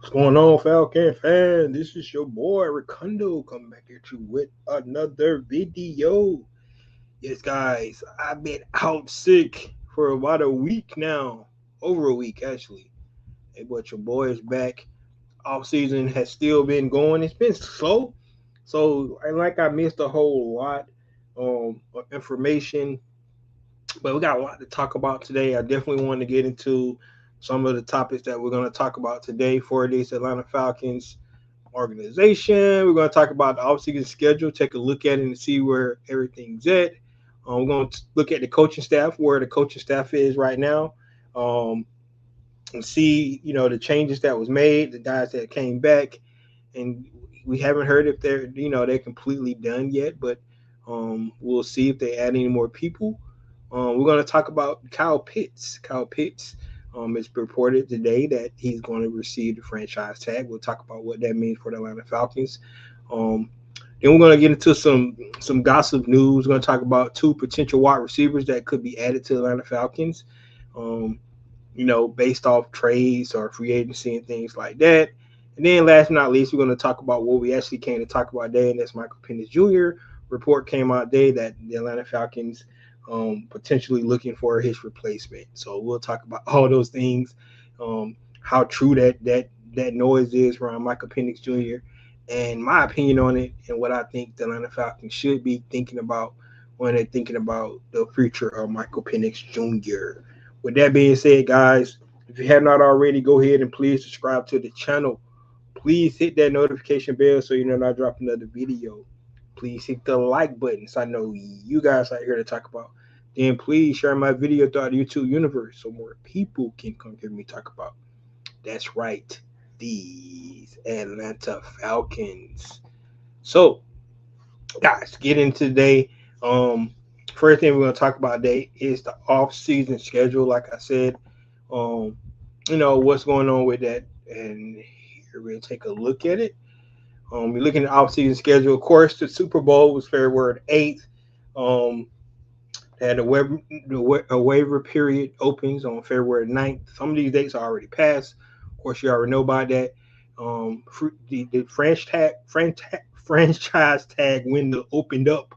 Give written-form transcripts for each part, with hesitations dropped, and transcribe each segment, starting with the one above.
What's going on, Falcon fan? This is your boy Ricondo coming back at you with another video. Yes, guys, I've been out sick for about a week now, over a week actually. Hey, but your boy is back. Off season has still been going. It's been slow, so I missed a whole lot of information, but we got a lot to talk about today. I definitely want to get into some of the topics that we're going to talk about today for this Atlanta Falcons organization. We're going to talk about the offseason schedule, take a look at it and see where everything's at. We're going to look at the coaching staff, where the coaching staff is right now, um, and see, the changes that was made, the guys that came back, and we haven't heard if they're completely done yet, but we'll see if they add any more people. We're going to talk about Kyle Pitts. Kyle Pitts, it's reported today that he's going to receive the franchise tag. We'll talk about what that means for the Atlanta Falcons. Um, then we're going to get into some gossip news. We're going to talk about two potential wide receivers that could be added to the Atlanta Falcons, um, based off trades or free agency and things like that. And then last but not least, we're going to talk about what we actually came to talk about today, and that's Michael Penix Jr. Report came out today that the Atlanta Falcons potentially looking for his replacement. So we'll talk about all those things, how true that noise is around Michael Penix Jr. and my opinion on it, and what I think the Atlanta Falcons should be thinking about when they're thinking about the future of Michael Penix Jr. With that being said, guys, if you have not already, go ahead and please subscribe to the channel. Please hit that notification bell so you know when I drop another video. Please hit the like button so I know you guys are here to talk about. Then please share my video throughout the YouTube universe so more people can come hear me talk about. That's right, these Atlanta Falcons. So, guys, get into today. Um, First thing we're going to talk about today is the off-season schedule. Like I said, um, what's going on with that, and here we'll take a look at it. We're looking at the off-season schedule. Of course, the Super Bowl was February 8th. Um, they had a waiver period opens on February 9th. Some of these dates are already passed. Of course, you already know about that. The franchise tag window opened up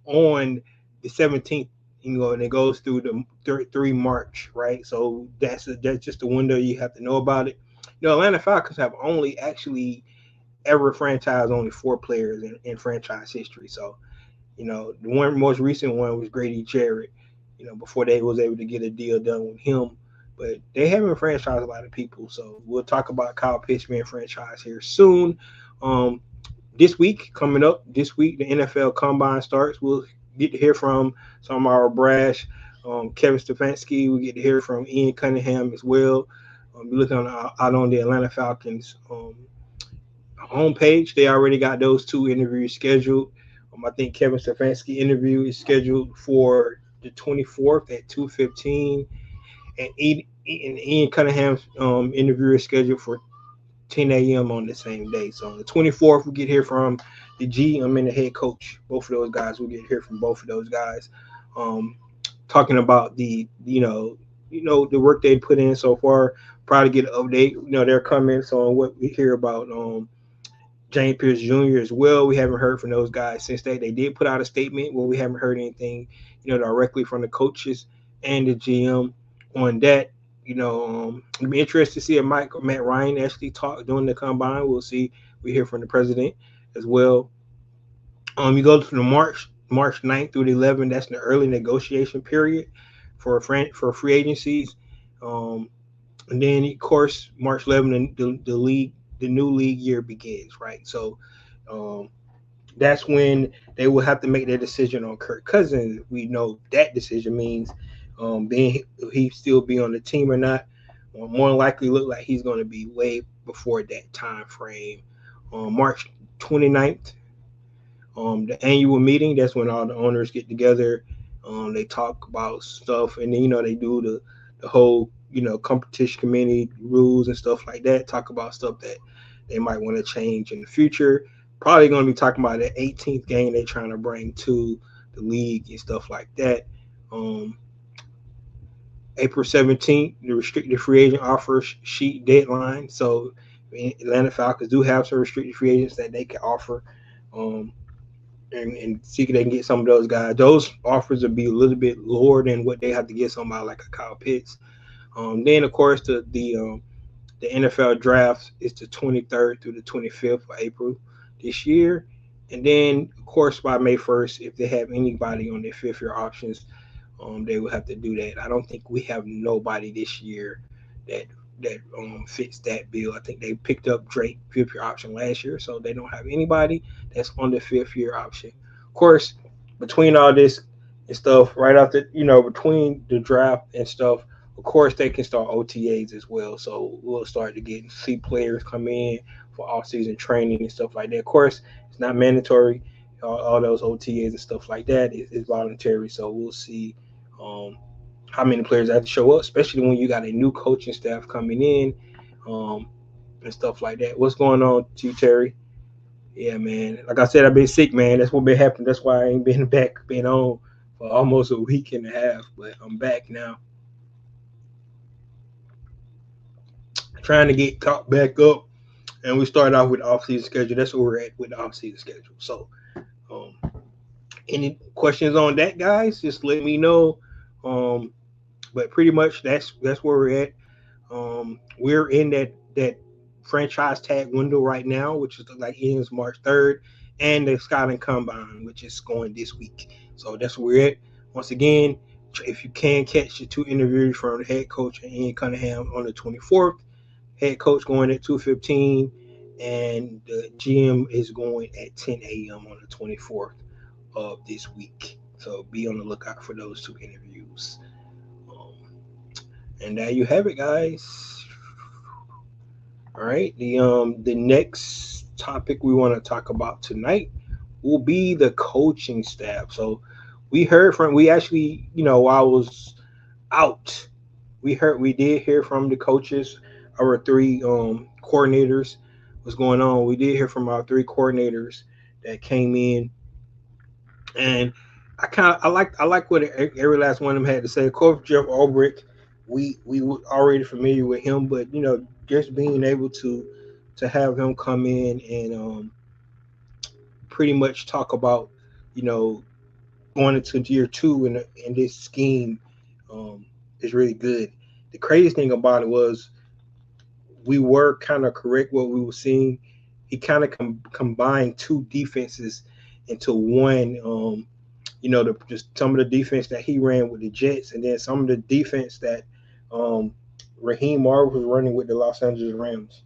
on the 17th, and it goes through the 3 March, right? So that's just the window you have to know about it. Atlanta Falcons have only actually ever franchised only 4 players in franchise history. So, the one most recent one was Grady Jarrett, before they was able to get a deal done with him. But they haven't franchised a lot of people. So we'll talk about Kyle Pitts being franchised here soon. Um, this week, coming up this week, the NFL Combine starts. We'll get to hear from some of our brash, Kevin Stefanski. We get to hear from Ian Cunningham as well. Be looking out on the Atlanta Falcons homepage. They already got those 2 interviews scheduled. I think Kevin Stefanski interview is scheduled for the 24th at 2:15, and Ian Cunningham's interview is scheduled for 10 a.m. on the same day. So on the 24th, we get here from the GM and the head coach. Both of those guys, we'll get here from both of those guys, talking about the work they put in so far. Probably get an update, their comments on what we hear about James Pierce Jr. as well. We haven't heard from those guys since they did put out a statement. Well, we haven't heard anything, directly from the coaches and the GM on that. It'll be interesting to see if Matt Ryan actually talk during the combine. We'll see. We hear from the president as well. You go to the March 9th through the 11th. That's the early negotiation period for free agencies. And then of course March 11th, the new league year begins, right? So that's when they will have to make their decision on Kirk Cousins. We know that decision means being he still be on the team or not. More likely look like he's going to be way before that time frame. March 29th, the annual meeting. That's when all the owners get together. They talk about stuff, and then they do the whole competition committee rules and stuff like that. Talk about stuff that they might want to change in the future. Probably going to be talking about the 18th game they're trying to bring to the league and stuff like that. April 17th, the restricted free agent offer sheet deadline. So Atlanta Falcons do have some restricted free agents that they can offer, um, and see if they can get some of those guys. Those offers would be a little bit lower than what they have to get somebody like a Kyle Pitts. Then of course the NFL draft is the 23rd through the 25th of April this year. And then, of course, by May 1st, if they have anybody on their fifth year options, they will have to do that. I don't think we have nobody this year that fits that bill. I think they picked up Drake fifth year option last year, so they don't have anybody that's on the fifth year option. Of course, between all this and stuff, right after between the draft and stuff, of course they can start OTAs as well. So we'll start to get see players come in for off season training and stuff like that. Of course, it's not mandatory. All those OTAs and stuff like that is voluntary. So we'll see um, how many players have to show up, especially when you got a new coaching staff coming in um, and stuff like that. What's going on, T Terry? Yeah, man. Like I said, I've been sick, man. That's what been happening. That's why I ain't been on for almost a week and a half. But I'm back now, trying to get caught back up. And we start off with the off-season schedule. That's where we're at with the off-season schedule. So, um, any questions on that, guys? Just let me know. Um, but pretty much that's where we're at. We're in that franchise tag window right now, which is like ends March 3rd, and the Scouting Combine, which is going this week. So that's where we're at. Once again, if you can catch the two interviews from the head coach and Ian Cunningham on the 24th, head coach going at 2:15, and the GM is going at 10 a.m. on the 24th of this week. So be on the lookout for those two interviews. Um, and there you have it, guys. All right. The next topic we want to talk about tonight will be the coaching staff. So we actually, while I was out, we did hear from the coaches, our three coordinators. What's going on? We did hear from our three coordinators that came in, and I like what every last one of them had to say. Of course, Jeff Ulbrich, we were already familiar with him, but just being able to have him come in and pretty much talk about you know going into year two in this scheme um, is really good. The craziest thing about it was we were kind of correct what we were seeing. He kind of combined two defenses into one. Just some of the defense that he ran with the Jets, and then some of the defense that um, Raheem Morris was running with the Los Angeles Rams.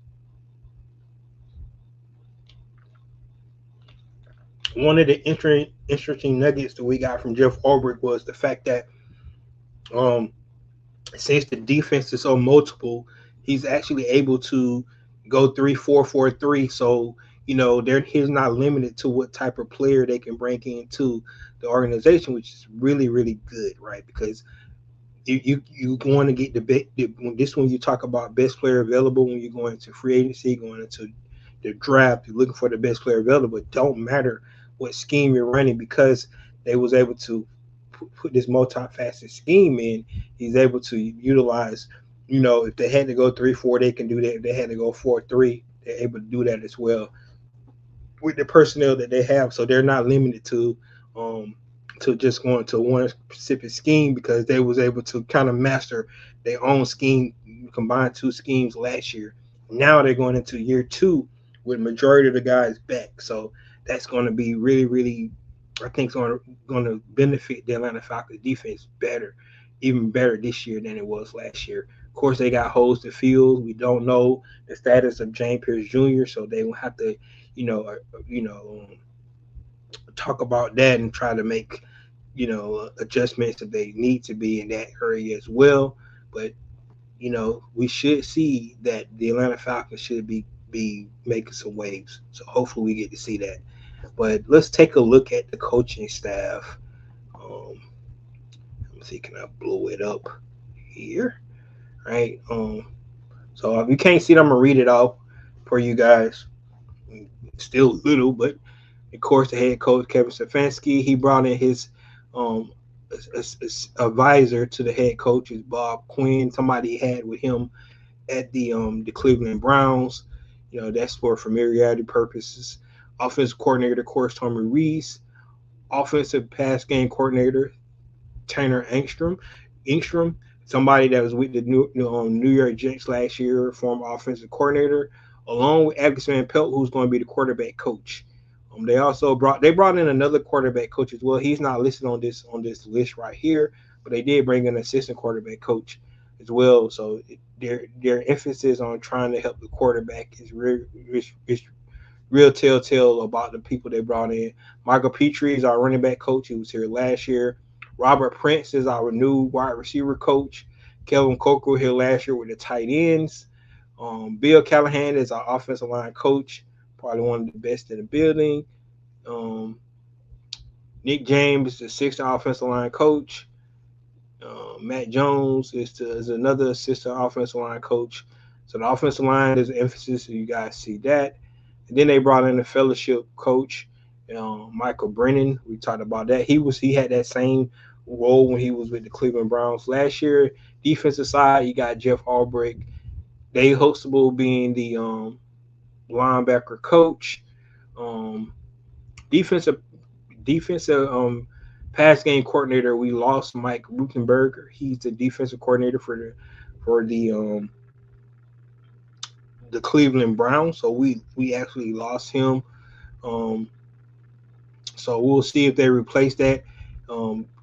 One of the interesting nuggets that we got from Jeff Ulbrich was the fact that um, since the defense is so multiple, he's actually able to go 3-4-4-3. So he's not limited to what type of player they can bring into the organization, which is really really good, right? Because you want to get this when you talk about best player available when you're going into free agency, going into the draft, you're looking for the best player available. It don't matter what scheme you're running because they was able to put this multifaceted scheme in. He's able to utilize, if they had to go 3-4, they can do that. If they had to go 4-3, they're able to do that as well with the personnel that they have. So they're not limited to just going to one specific scheme because they was able to kind of master their own scheme, combine two schemes last year. Now they're going into year two with majority of the guys back. So that's going to be really, really, I think, going to benefit the Atlanta Falcons defense even better this year than it was last year. Of course, they got holes to fill. We don't know the status of James Pierce Jr., so they will have to, talk about that and try to make, adjustments that they need to be in that area as well. But we should see that the Atlanta Falcons should be making some waves. So hopefully we get to see that. But let's take a look at the coaching staff. Let me see, can I blow it up here? Right. So if you can't see it, I'm gonna read it off for you guys. Still little, but of course the head coach Kevin Stefanski, he brought in his um advisor to the head coach is Bob Quinn, somebody he had with him at the Cleveland Browns. That's for familiarity purposes. Offensive coordinator, of course, Tommy Rees. Offensive pass game coordinator, Tanner Engstrom, somebody that was with the New York Jets last year, former offensive coordinator, along with Agus Van Pelt, who's going to be the quarterback coach. They brought in another quarterback coach as well. He's not listed on this list right here, but they did bring in an assistant quarterback coach as well. So their emphasis on trying to help the quarterback is real telltale about the people they brought in. Michael Petrie is our running back coach. He was here last year. Robert Prince is our new wide receiver coach. Kelvin Coker here last year with the tight ends. Bill Callahan is our offensive line coach, probably one of the best in the building. Um, Nick James is the assistant offensive line coach. Matt Jones is another assistant offensive line coach. So the offensive line is an emphasis, so you guys see that. And then they brought in a fellowship coach, Michael Brennan. We talked about that. He had that same role when he was with the Cleveland Browns last year. Defensive side, you got Jeff Albrecht. Dave Huxtable being the linebacker coach. Um, defensive defensive pass game coordinator. We lost Mike Rutenberger. He's the defensive coordinator for the Cleveland Browns. So we actually lost him. Um, so we'll see if they replace that.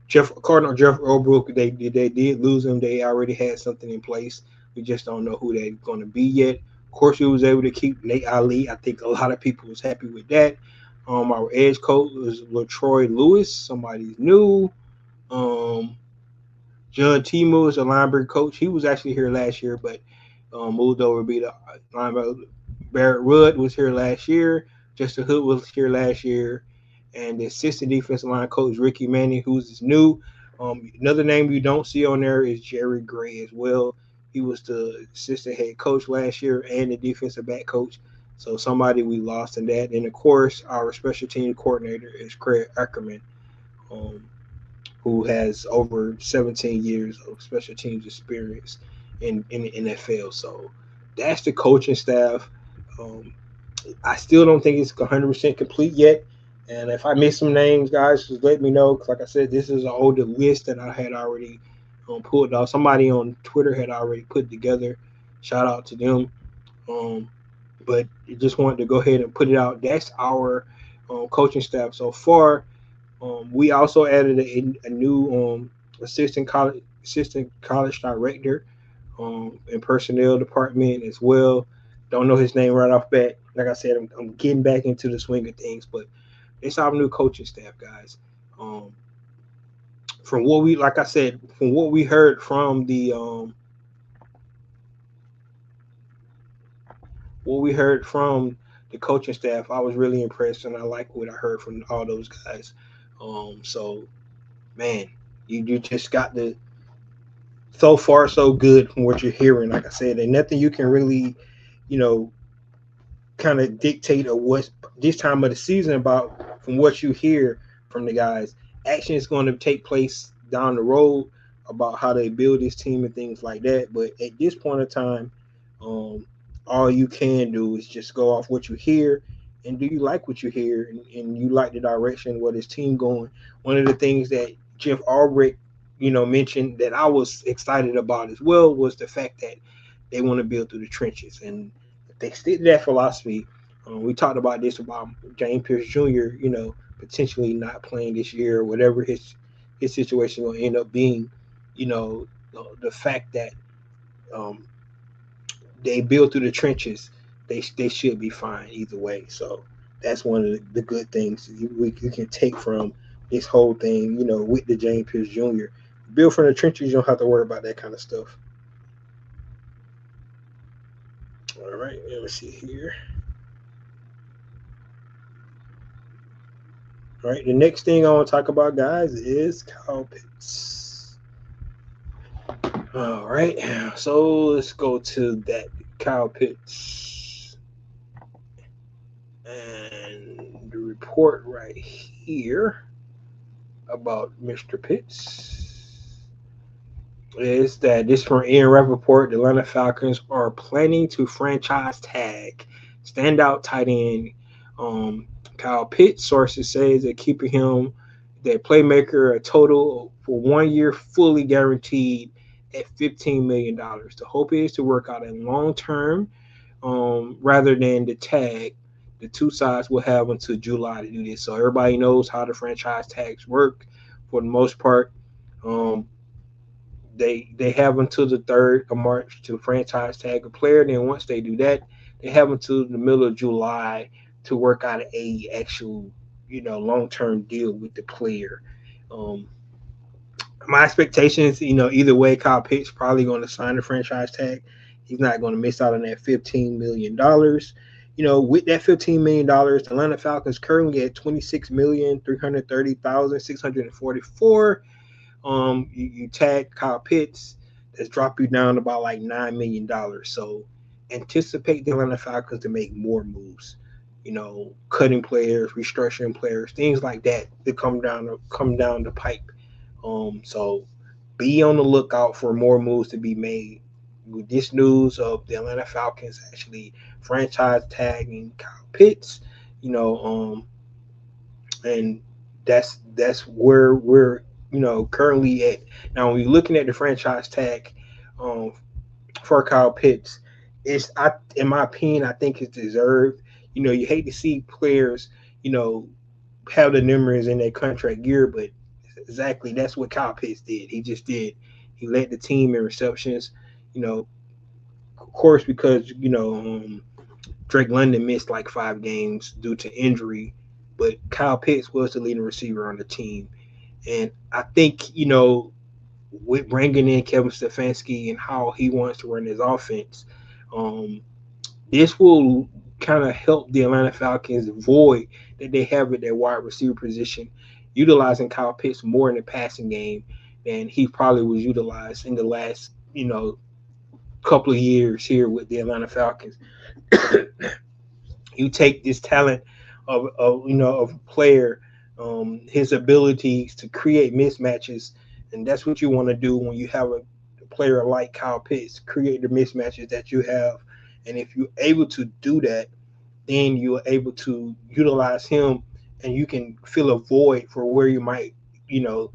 Jeff Obrook, they did lose him. They already had something in place. We just don't know who they're going to be yet. Of course, we was able to keep Nate Ali. I think a lot of people was happy with that. Our edge coach was LaTroy Lewis, somebody's new. Um, John Timu is a linebacker coach. He was actually here last year, but moved over to be the linebacker. Barrett Rudd was here last year. Justin Hood was here last year. And the assistant defensive line coach, Ricky Manning, who's new. Another name you don't see on there is Jerry Gray as well. He was the assistant head coach last year and the defensive back coach. So somebody we lost in that. And of course, our special team coordinator is Craig Ackerman, um, who has over 17 years of special teams experience in the NFL. So that's the coaching staff. Um, I still don't think it's 100% complete yet. And if I miss some names, guys, just let me know. Because like I said, this is an older list that I had already pulled off. Somebody on Twitter had already put together. Shout out to them. Um, but just wanted to go ahead and put it out. That's our coaching staff so far. We also added a new assistant college director and personnel department as well. Don't know his name right off bat. Like I said, I'm getting back into the swing of things, but it's our new coaching staff, guys. Um, from what we heard from the coaching staff, I was really impressed, and I like what I heard from all those guys. So man, you just got the so far so good from what you're hearing. Like I said, and nothing you can really, you know, kind of dictate or what's this time of the season about from what you hear from the guys. Action is going to take place down the road about how they build this team and things like that. But at this point in time, um, all you can do is just go off what you hear. And do you like what you hear and you like the direction where this team going? One of the things that Jeff Albrecht, mentioned that I was excited about as well was the fact that they want to build through the trenches. And if they stick to that philosophy, we talked about this about James Pierce Jr., potentially not playing this year or whatever his situation will end up being, the fact that um, they build through the trenches, they should be fine either way. So that's one of the good things you can take from this whole thing, with the James Pierce Jr. Build from the trenches, you don't have to worry about that kind of stuff. All right, let me see here. All right, the next thing I want to talk about, guys, is Kyle Pitts. All right, so let's go to that Kyle Pitts and the report right here about Mr. Pitts is that this from Ian Rappaport. The Atlanta Falcons are planning to franchise tag standout tight end. Kyle Pitts, sources say they're keeping him, their playmaker, a total for 1 year, fully guaranteed at $15 million. The hope is to work out a long term rather than the tag. The two sides will have until July to do this. So everybody knows how the franchise tags work for the most part. Um, they have until the 3rd of March to franchise tag a player. Then once they do that, they have until the middle of July to work out a actual, long term deal with the player. Um, my expectations, either way, Kyle Pitts probably going to sign the franchise tag. He's not going to miss out on that $15 million. With that $15 million, the Atlanta Falcons currently at 26,330,644. You tag Kyle Pitts, that's drop you down to about like $9 million. So anticipate the Atlanta Falcons to make more moves. Cutting players, restructuring players, things like that to come down the pipe. So be on the lookout for more moves to be made. With this news of the Atlanta Falcons actually franchise tagging Kyle Pitts, and that's where we're currently at. Now, when you're looking at the franchise tag um, for Kyle Pitts, in my opinion, I think it's deserved. You hate to see players, you know, have the numbers in their contract year, but exactly that's what Kyle Pitts did. He just did. He led the team in receptions. You know, of course, because Drake London missed like 5 games due to injury, but Kyle Pitts was the leading receiver on the team. And I think, with bringing in Kevin Stefanski and how he wants to run his offense, um, this will kind of help the Atlanta Falcons void that they have at their wide receiver position, utilizing Kyle Pitts more in the passing game than he probably was utilized in the last, couple of years here with the Atlanta Falcons. You take this talent of a player, his abilities to create mismatches, and that's what you want to do when you have a player like Kyle Pitts, create the mismatches that you have. And if you're able to do that, then you're able to utilize him, and you can fill a void for where you might, you know,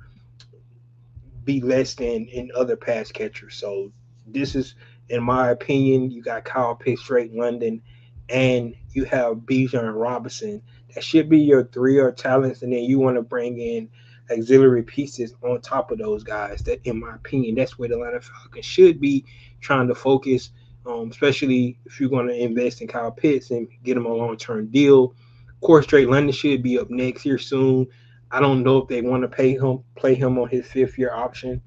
be less than in other pass catchers. So this is, in my opinion, you got Kyle Pitts, Drake London, and you have Bijan Robinson. That should be your three or talents, and then you want to bring in auxiliary pieces on top of those guys. That, in my opinion, that's where the Atlanta Falcons should be trying to focus, especially if you're going to invest in Kyle Pitts and get him a long-term deal. Of course, Drake London should be up next here soon. I don't know if they want to play him on his 5th-year option.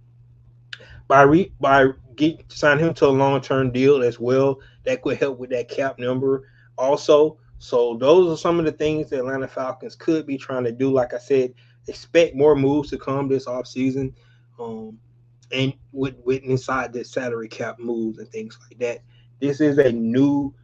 Sign him to a long term deal as well. That could help with that cap number also. So those are some of the things the Atlanta Falcons could be trying to do. Like I said, expect more moves to come this offseason, and with inside the salary cap moves and things like that. This is a new,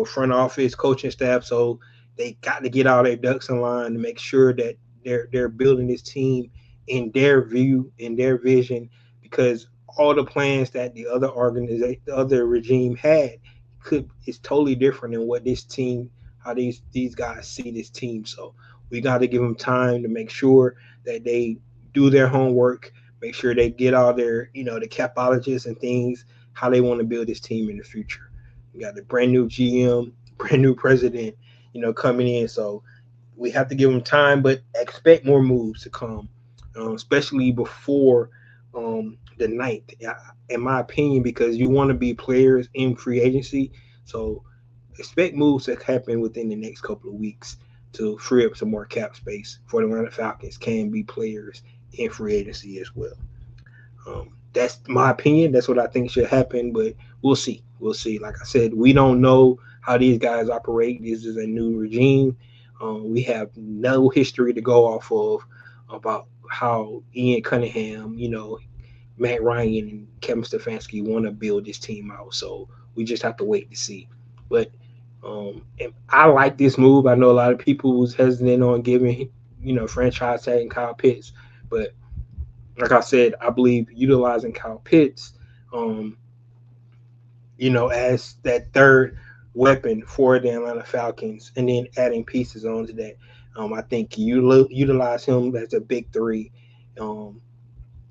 front office coaching staff, so they got to get all their ducks in line to make sure that they're building this team in their view, in their vision, because all the plans that the other organization, the other regime had, is totally different than what this team, how these guys see this team. So we got to give them time to make sure that they do their homework, make sure they get all their, the capologists and things, how they want to build this team in the future. We got the brand new GM, brand new president, coming in. So we have to give them time, but expect more moves to come, especially before the ninth, in my opinion, because you want to be players in free agency. So expect moves to happen within the next couple of weeks to free up some more cap space for the Atlanta Falcons can be players in free agency as well. That's my opinion. That's what I think should happen, but we'll see. We'll see. Like I said, we don't know how these guys operate. This is a new regime. We have no history to go off of about how Ian Cunningham, Matt Ryan and Kevin Stefanski want to build this team out. So we just have to wait to see. But and I like this move. I know a lot of people was hesitant on giving, franchise tagging Kyle Pitts, but like I said, I believe utilizing Kyle Pitts, as that third weapon for the Atlanta Falcons, and then adding pieces onto that. I think you utilize him as a big three, um,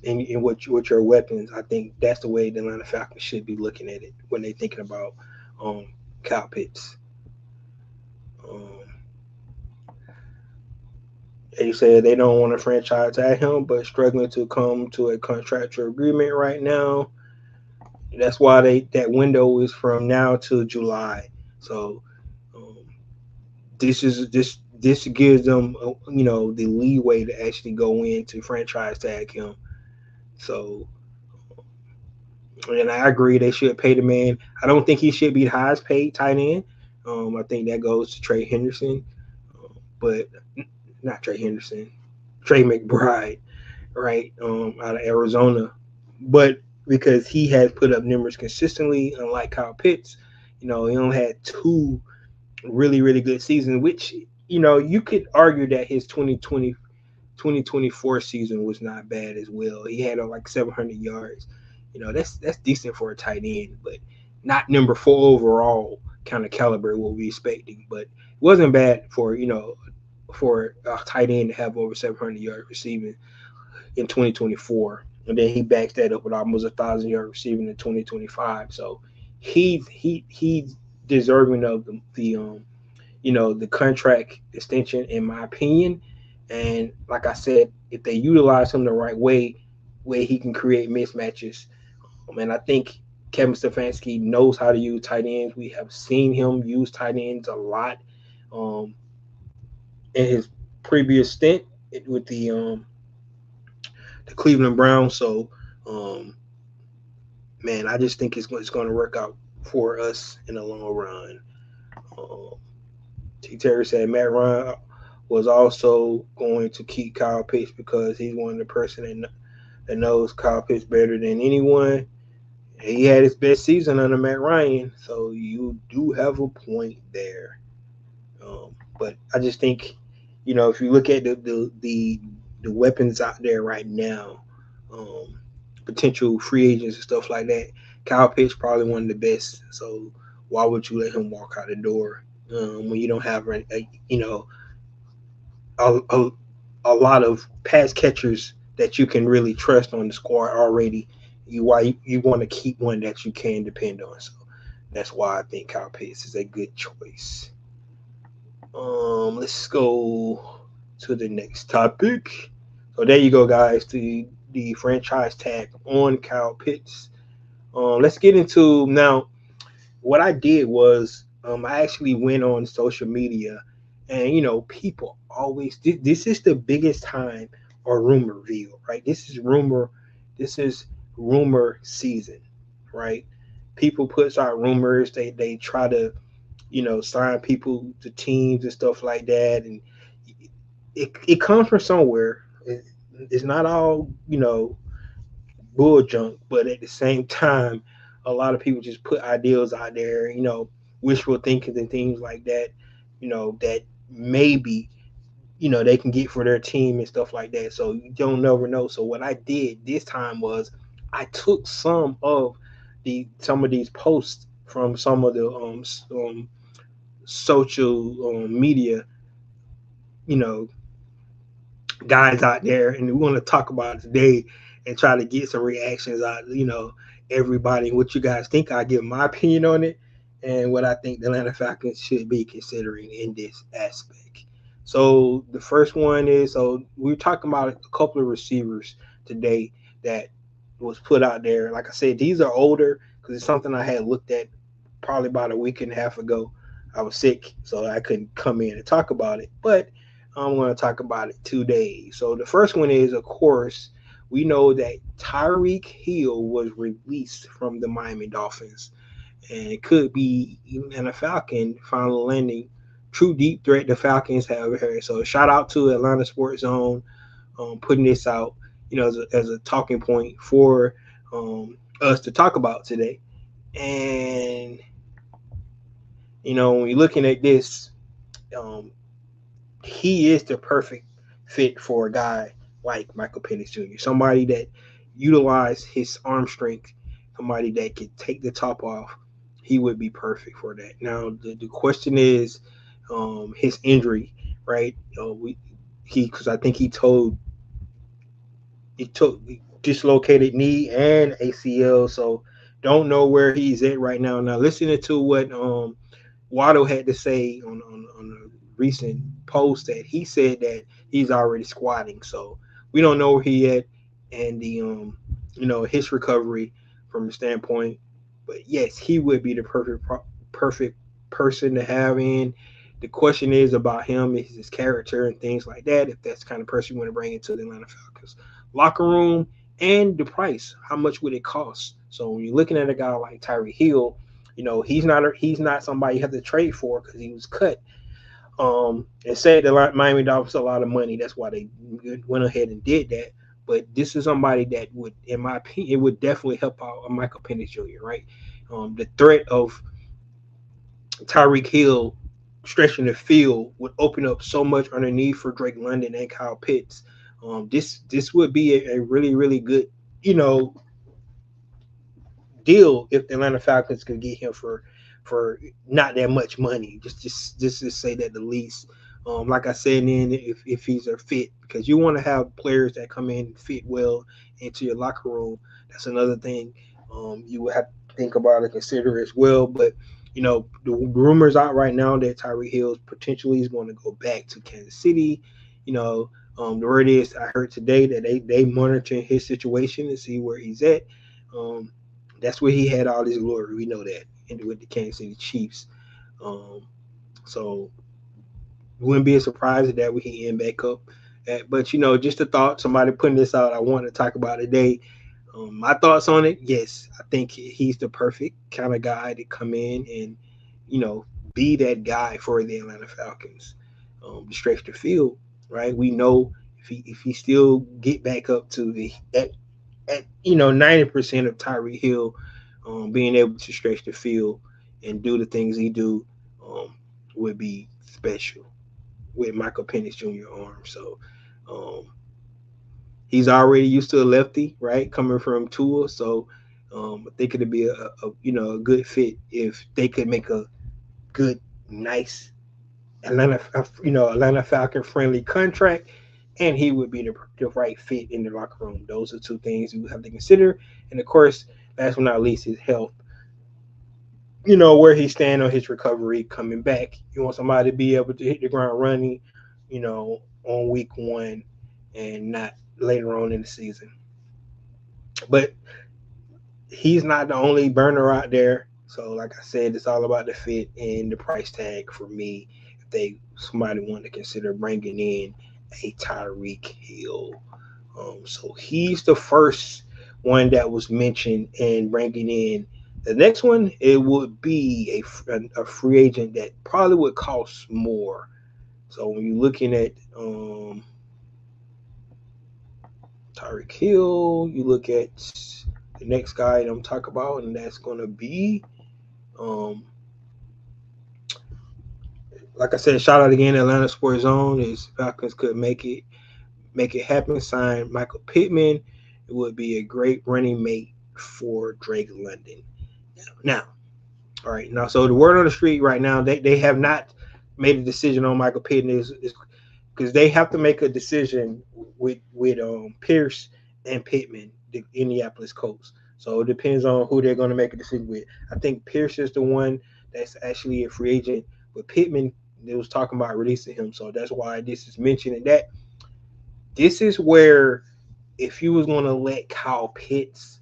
in with your weapons. I think that's the way the Atlanta Falcons should be looking at it when they're thinking about um, Kyle Pitts. Um, they said they don't want to franchise tag him, but struggling to come to a contractual agreement right now. That's why that window is from now to July. So um, this gives them the leeway to actually go in to franchise tag him. So and I agree they should pay the man. I don't think he should be the highest paid tight end. I think that goes to Trey Henderson, but not Trey Henderson, Trey McBride, right, out of Arizona. But because he has put up numbers consistently, unlike Kyle Pitts, he only had two really, really good seasons, which, you could argue that his 2024 season was not bad as well. He had like 700 yards. That's decent for a tight end, but not number four overall kind of caliber what we expecting. But it wasn't bad for a tight end to have over 700 yards receiving in 2024, and then he backs that up with almost 1,000 yards receiving in 2025. So he's deserving of the contract extension, in my opinion. And like I said, if they utilize him the right way, where he can create mismatches, and I think Kevin Stefanski knows how to use tight ends. We have seen him use tight ends a lot um, in his previous stint with the Cleveland Browns. So, um, man, I just think it's going to work out for us in the long run. Um, T. Terry said Matt Ryan was also going to keep Kyle Pitts because he's one of the person that knows Kyle Pitts better than anyone. He had his best season under Matt Ryan, so you do have a point there. But I just think, if you look at the weapons out there right now, um, potential free agents and stuff like that, Kyle Pitts probably one of the best. So why would you let him walk out the door when you don't have a, a lot of pass catchers that you can really trust on the squad already? You want to keep one that you can depend on. So that's why I think Kyle Pitts is a good choice. Let's go to the next topic. So there you go, guys. The franchise tag on Kyle Pitts. Let's get into now. What I did was I actually went on social media, and people always. This is the biggest time or rumor reveal, right? This is rumor. This is rumor season, right? People puts out rumors. They try to sign people to teams and stuff like that, and it comes from somewhere. It's not all bull junk, but at the same time, a lot of people just put ideals out there, wishful thinking and things like that, that maybe they can get for their team and stuff like that. So you don't never know. So what I did this time was I took some of these posts from some of the social media, you know, guys out there, and we want to talk about it today and try to get some reactions out, everybody, what you guys think. I give my opinion on it and what I think the Atlanta Falcons should be considering in this aspect. So the first one is, so we're talking about a couple of receivers today that was put out there. Like I said, these are older because it's something I had looked at probably about a week and a half ago. I was sick, so I couldn't come in and talk about it. But I'm going to talk about it today. So the first one is, of course, we know that Tyreek Hill was released from the Miami Dolphins, and it could be even a Falcon final landing. True deep threat the Falcons have ever heard. So shout out to Atlanta Sports Zone putting this out, as a talking point for us to talk about today. And when you're looking at this, um, he is the perfect fit for a guy like Michael Penix Jr. Somebody that utilize his arm strength, somebody that can take the top off. he would be perfect for that. Now the question is his injury, right? Because I think he took dislocated knee and ACL, so don't know where he's at right now. Now listening to what Waddle had to say on a recent post, that he said that he's already squatting, so we don't know where he at and the his recovery from the standpoint. But yes, he would be the perfect person to have in. The question is about him, is his character and things like that. If that's the kind of person you want to bring into the Atlanta Falcons locker room, and the price, how much would it cost? So when you're looking at a guy like Tyree Hill, he's not somebody you have to trade for because he was cut. And said the Miami Dolphins a lot of money. That's why they went ahead and did that. But this is somebody that would, in my opinion, it would definitely help out Michael Penix Jr. Right? The threat of Tyreek Hill stretching the field would open up so much underneath for Drake London and Kyle Pitts. This would be a really really good you know deal if the Atlanta Falcons could get him for not that much money. Just to say that the least. Like I said, then if he's a fit, because you want to have players that come in fit well into your locker room. That's another thing you would have to think about and consider as well. But the rumors out right now that Tyree Hill potentially is going to go back to Kansas City. The word is, I heard today that they monitoring his situation to see where he's at. Um, that's where he had all his glory. We know that, and with the Kansas City Chiefs. Um, so wouldn't be a surprise if that we can end back up. But just a thought. Somebody putting this out. I want to talk about today. My thoughts on it. Yes, I think he's the perfect kind of guy to come in and you know be that guy for the Atlanta Falcons. To stretch the field, right? We know if he still get back up to the at 90% of Tyree Hill being able to stretch the field and do the things he do would be special with Michael Penix Jr. arm. So um, he's already used to a lefty, right, coming from Tua. So I think it'd be a good fit if they could make a good, nice Atlanta Falcon friendly contract, and he would be the right fit in the locker room. Those are two things you have to consider, and of course, last but not least, his health. Where he stand on his recovery coming back. You want somebody to be able to hit the ground running, on week one, and not later on in the season. But he's not the only burner out there. So, like I said, it's all about the fit and the price tag for me. If somebody want to consider bringing in a Tyreek Hill, so he's the first one that was mentioned, and bringing in the next one, it would be a free agent that probably would cost more. So when you're looking at Tyreek Hill, you look at the next guy that I'm talking about, and that's going to be, um, like I said, shout out again to Atlanta Sports Zone. Is Falcons could make it happen, sign Michael Pittman. It would be a great running mate for Drake London. Now, all right, now so the word on the street right now, they have not made a decision on Michael Pittman is because they have to make a decision with Pierce and Pittman, the Indianapolis Colts. So it depends on who they're going to make a decision with. I think Pierce is the one that's actually a free agent, but Pittman, they was talking about releasing him. So that's why this is mentioning that. This is where if you was going to let Kyle Pitts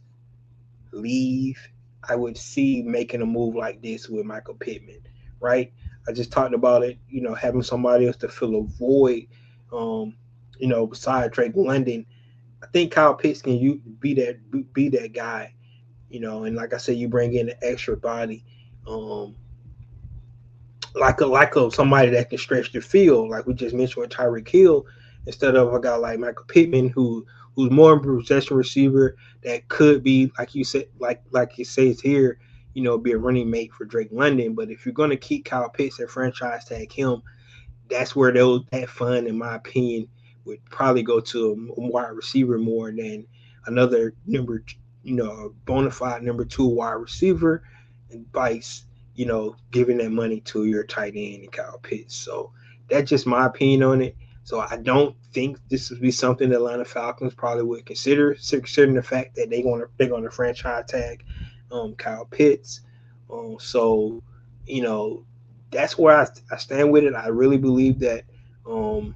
leave, I would see making a move like this with Michael Pittman, right? I just talked about it, having somebody else to fill a void, beside Drake London. I think Kyle Pitts can be that guy, and like I said, you bring in an extra body, um, like a somebody that can stretch the field, like we just mentioned with Tyreek Hill, instead of a guy like Michael Pittman who's more of a possession receiver that could be, like you said, like it says here, be a running mate for Drake London. But if you're gonna keep Kyle Pitts and franchise tag him, that's where that fun, in my opinion, would probably go to a wide receiver more than another bona fide number two wide receiver. advice, giving that money to your tight end and Kyle Pitts. So that's just my opinion on it. So I don't think this would be something the Atlanta Falcons probably would consider, considering the fact that they're going to franchise tag Kyle Pitts. So that's where I stand with it. I really believe that um,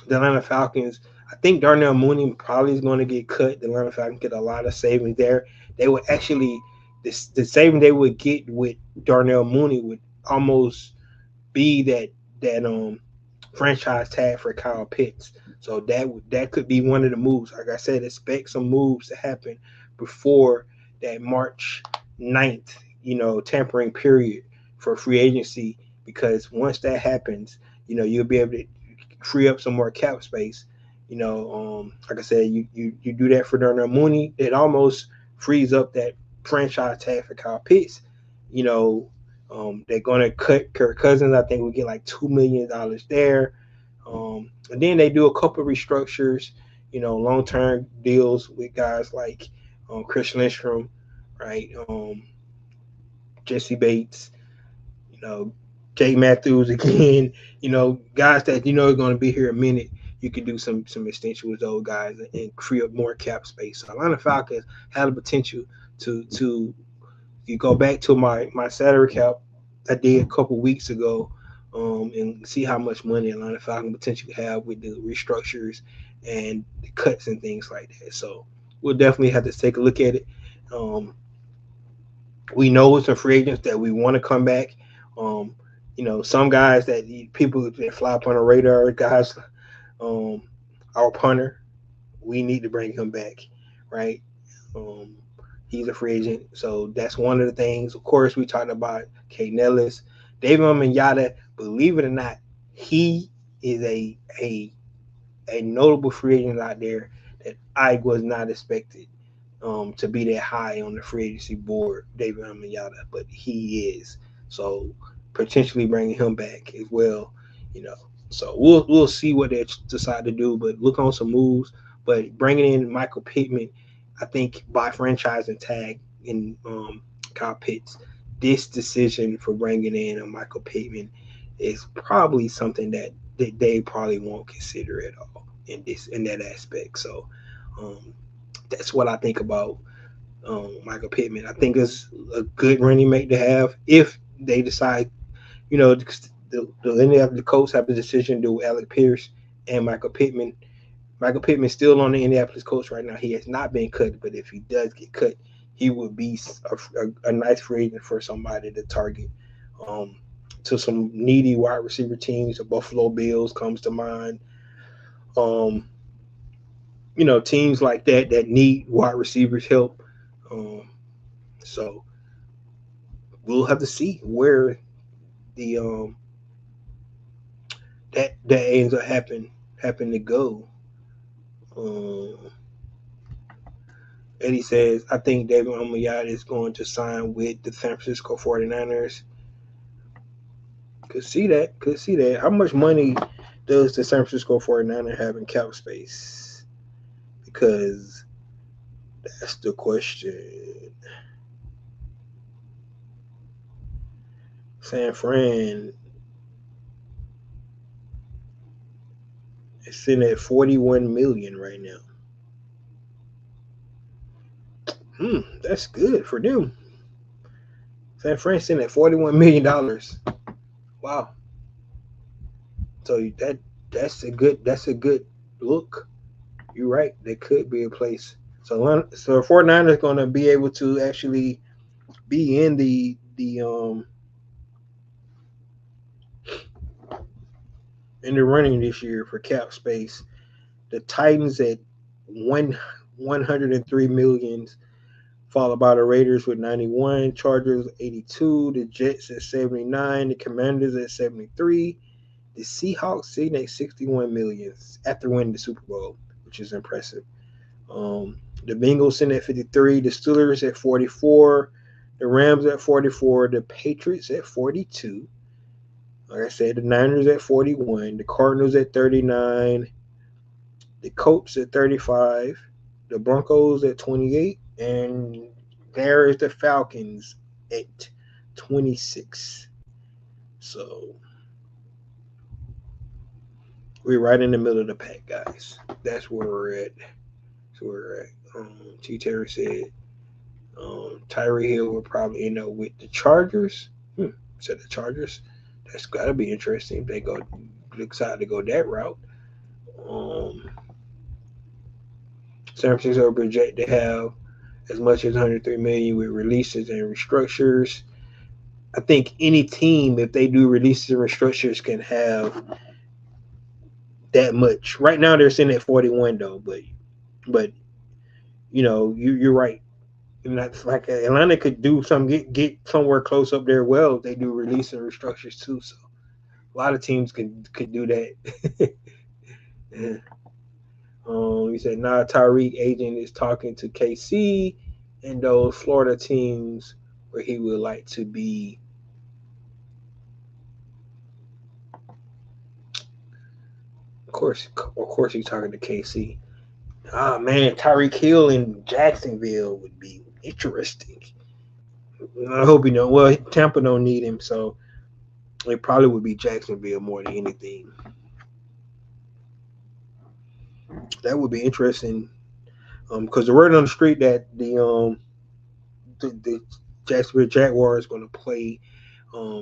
the Atlanta Falcons. I think Darnell Mooney probably is going to get cut. The Atlanta Falcons get a lot of savings there. They would actually the saving they would get with Darnell Mooney would almost be that franchise tag for Kyle Pitts. So that could be one of the moves. Like I said, expect some moves to happen before that March 9th, tampering period for free agency. Because once that happens, you'll be able to free up some more cap space. Like I said, you do that for Darnell Mooney, it almost frees up that franchise tag for Kyle Pitts. They're going to cut Kirk Cousins. I think we get like $2 million there. And then they do a couple of restructures, long-term deals with guys like Chris Lindstrom, right? Jesse Bates, Jay Matthews again, guys that are going to be here a minute. You can do some extension with those guys and free up more cap space. So Atlanta Falcons have the potential to you go back to my salary cap I did a couple weeks ago, and see how much money Atlanta Falcons potentially have with the restructures and the cuts and things like that. So we'll definitely have to take a look at it. We know some free agents that we want to come back. Some guys that people that fly up on the radar, guys, our punter, we need to bring him back, right? He's a free agent, so that's one of the things. Of course, we talked about Kate Nellis, David Onyemata. Believe it or not, he is a notable free agent out there that I was not expected to be that high on the free agency board, David Onyemata, but he is. So potentially bringing him back as well, So we'll see what they decide to do, but look on some moves. But bringing in Michael Pittman, I think by franchise and tag in Kyle Pitts, this decision for bringing in a Michael Pittman is probably something that they probably won't consider at all in that aspect. So that's what I think about Michael Pittman. I think it's a good running mate to have if they decide, the Colts have the decision to do with Alec Pierce and Michael Pittman. Michael Pittman's still on the Indianapolis Colts right now. He has not been cut, but if he does get cut, he would be a nice free agent for somebody to target. To some needy wide receiver teams, the Buffalo Bills comes to mind. Teams like that need wide receivers help. So we'll have to see where the that ends up happen to go. Eddie says, I think David Onyemata is going to sign with the San Francisco 49ers. Could see that. How much money does the San Francisco 49ers have in cap space? Because that's the question. San Fran is sitting at $41 million right now. That's good for them. San Fran sitting at $41 million. Wow. So that's a good look. You're right. There could be a place. So 49ers going to be able to actually be in the running this year for cap space. The Titans at 103 million, followed by the Raiders with 91, Chargers 82, the Jets at 79, the Commanders at 73, the Seahawks sitting at 61 million after winning the Super Bowl, which is impressive. The Bengals sitting at 53, the Steelers at 44, the Rams at 44, the Patriots at 42. Like I said, the Niners at 41, the Cardinals at 39, the Colts at 35, the Broncos at 28, and there is the Falcons at 26. So we're right in the middle of the pack, guys. That's where we're at. That's where we're at. T. Terry said Tyree Hill will probably end up with the Chargers. Said the Chargers. That's got to be interesting. They go decide to go that route. Um, San Francisco project to have as much as 103 million with releases and restructures. I think any team, if they do releases and restructures, can have that much. Right now, they're sitting at 41 though, but you're right. And that's like Atlanta could do some get somewhere close up there. Well, if they do release and restructures too. So a lot of teams could do that. Yeah. He said, "Nah, Tyreek agent is talking to KC and those Florida teams where he would like to be." Of course, he's talking to KC. Ah, man, Tyreek Hill in Jacksonville would be interesting. I hope you know. Well, Tampa don't need him, so it probably would be Jacksonville more than anything. That would be interesting. Because the word on the street that the Jacksonville Jaguars going to play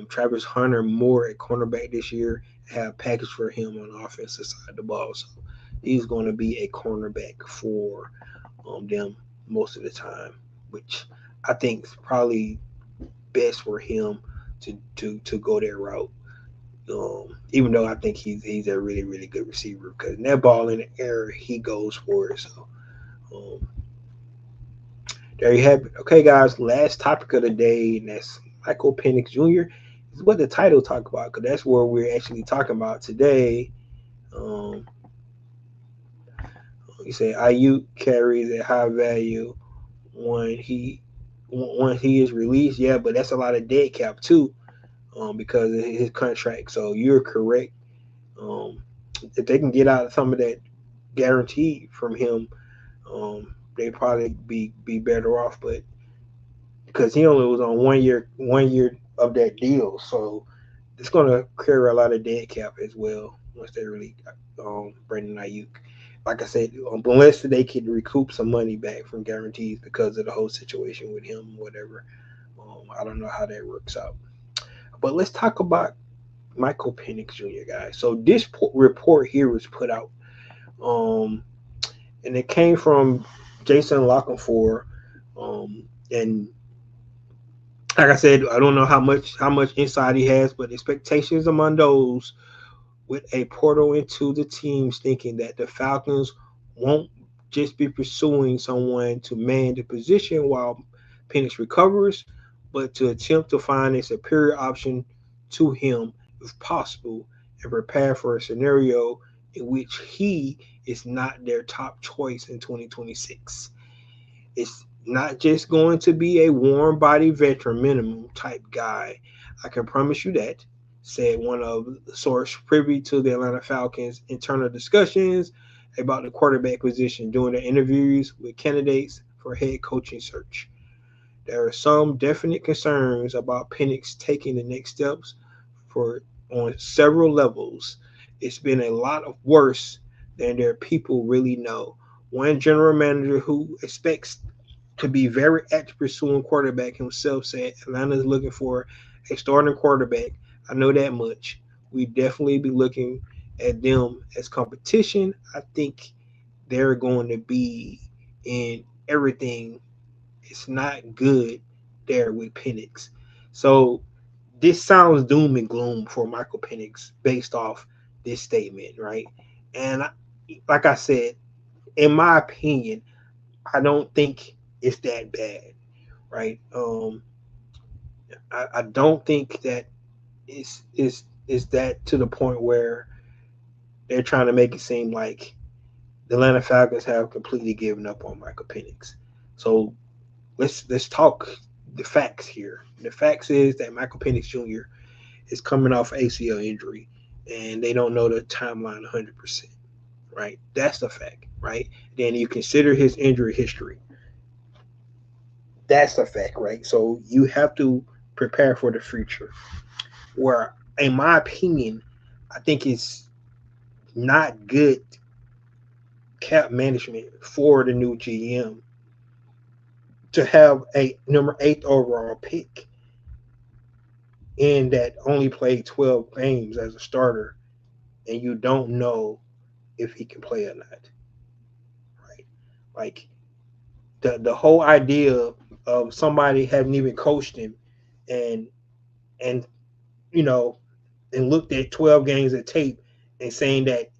Travis Hunter more at cornerback this year, have a package for him on the offensive side of the ball. So he's going to be a cornerback for them most of the time, which I think is probably best for him to go that route. Even though I think he's a really really good receiver because that ball in the air he goes for it. So um, there you have it. Okay, guys, last topic of the day, and that's Michael Penix Jr. Is what the title talk about because that's what we're actually talking about today. Um, you say Ayuk carries a high value when he is released. Yeah, but that's a lot of dead cap too, because of his contract. So you're correct. Um, if they can get out some of that guarantee from him, they probably be better off. But because he only was on 1 year of that deal, so it's going to carry a lot of dead cap as well once they really Brandon Ayuk. Like I said, unless they can recoup some money back from guarantees because of the whole situation with him, whatever. I don't know how that works out. But let's talk about Michael Penix Jr. guys. So this report here was put out, um, and it came from Jason Lockenfor, and like I said, I don't know how much insight he has, but expectations among those with a portal into the teams thinking that the Falcons won't just be pursuing someone to man the position while Penix recovers, but to attempt to find a superior option to him if possible and prepare for a scenario in which he is not their top choice in 2026. It's not just going to be a warm body veteran minimum type guy. I can promise you that, said one of the source privy to the Atlanta Falcons internal discussions about the quarterback position during the interviews with candidates for head coaching search. There are some definite concerns about Penix taking the next steps for on several levels. It's been a lot of worse than their people really know. One general manager who expects to be very active pursuing quarterback himself said Atlanta is looking for a starting quarterback. I know that much. We definitely be looking at them as competition. I think they're going to be in everything. It's not good there with Penix. So this sounds doom and gloom for Michael Penix based off this statement, right? And like I said, in my opinion, I don't think it's that bad, right? I don't think that is that to the point where they're trying to make it seem like the Atlanta Falcons have completely given up on Michael Penix. So let's talk the facts here. The facts is that Michael Penix Jr. is coming off ACL injury, and they don't know the timeline 100%. Right? That's the fact. Right? Then you consider his injury history. That's a fact, right? So you have to prepare for the future. Where, in my opinion, I think it's not good cap management for the new GM to have a number 8 overall pick and that only played 12 games as a starter, and you don't know if he can play or not, right? Like the whole idea of somebody having even coached him and and you know and looked at 12 games of tape and saying that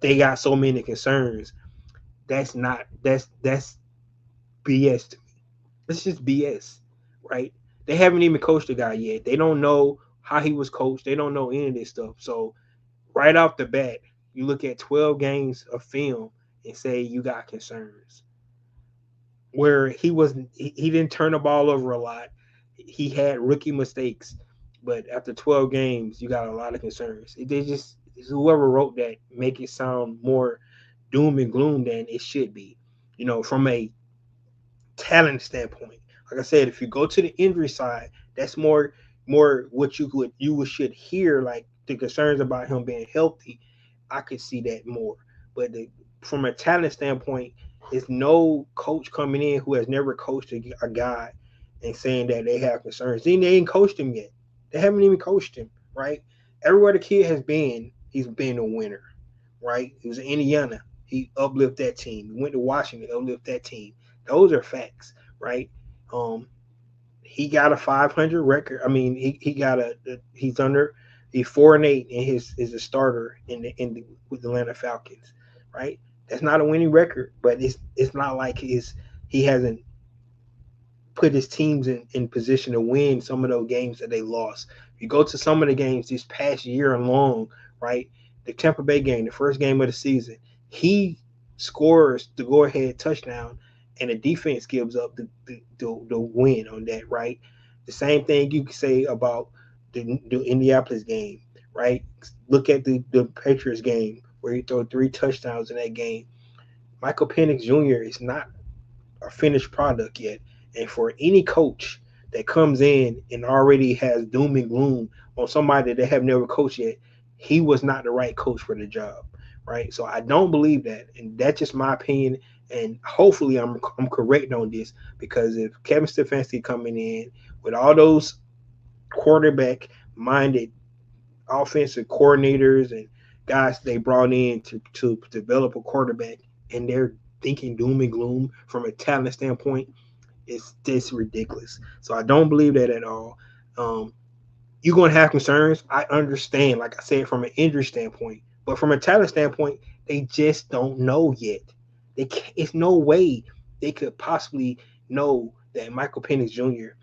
they got so many concerns, that's BS to me. It's just BS, right? They haven't even coached the guy yet. They don't know how he was coached. They don't know any of this stuff. So right off the bat, you look at 12 games of film and say you got concerns. Where he didn't turn the ball over a lot. He had rookie mistakes, but after 12 games, you got a lot of concerns. They just whoever wrote that make it sound more doom and gloom than it should be. From a talent standpoint. Like I said, if you go to the injury side, that's more what should hear, like the concerns about him being healthy. I could see that more. But from a talent standpoint, it's no coach coming in who has never coached a guy and saying that they have concerns. Then they ain't coached him yet. They haven't even coached him, right? Everywhere the kid has been, he's been a winner, right? He was in Indiana. He uplift that team. He went to Washington, uplift that team. Those are facts, right? Um, he got a 500 record. I mean, he got he's under a 4-8 in his is a starter with the Atlanta Falcons, right? That's not a winning record, but it's not like he hasn't put his teams in position to win some of those games that they lost. If you go to some of the games this past year long, right? The Tampa Bay game, the first game of the season, he scores the go ahead touchdown, and the defense gives up the win on that, right? The same thing you could say about the Indianapolis game, right? Look at the Patriots game where he threw 3 touchdowns in that game. Michael Penix Jr. is not a finished product yet. And for any coach that comes in and already has doom and gloom on somebody that they have never coached yet, he was not the right coach for the job, right? So I don't believe that, and that's just my opinion. And hopefully I'm correct on this, because if Kevin Stefanski coming in with all those quarterback minded offensive coordinators and guys they brought in to develop a quarterback, and they're thinking doom and gloom from a talent standpoint, it's just ridiculous. So I don't believe that at all. You're going to have concerns. I understand, like I said, from an injury standpoint, but from a talent standpoint, they just don't know yet. They can't, it's no way they could possibly know that Michael Penix Jr.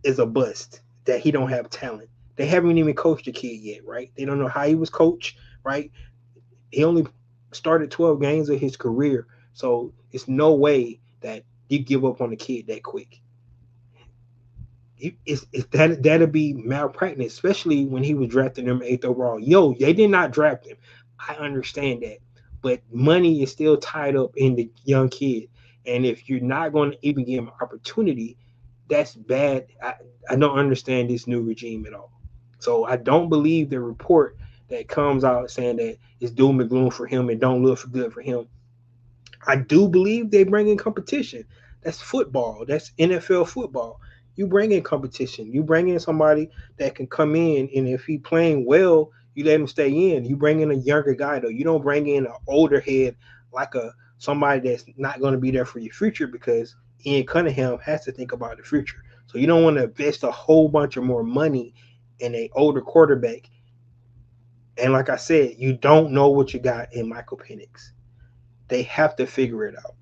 is a bust, that he don't have talent. They haven't even coached the kid yet, right? They don't know how he was coached, right? He only started 12 games of his career, so it's no way that you give up on the kid that quick. That'd be malpractice, especially when he was drafted number 8 overall. Yo, they did not draft him. I understand that, but money is still tied up in the young kid, and if you're not going to even give him an opportunity, that's bad. I don't understand this new regime at all. So I don't believe the report that comes out saying that it's doom and gloom for him and don't look good for him. I do believe they bring in competition. That's football. That's NFL football. You bring in competition. You bring in somebody that can come in, and if he playing well, you let him stay in. You bring in a younger guy though. You don't bring in an older head like somebody that's not going to be there for your future, because Ian Cunningham has to think about the future. So you don't want to invest a whole bunch of more money in an older quarterback. And like I said, you don't know what you got in Michael Penix. They have to figure it out.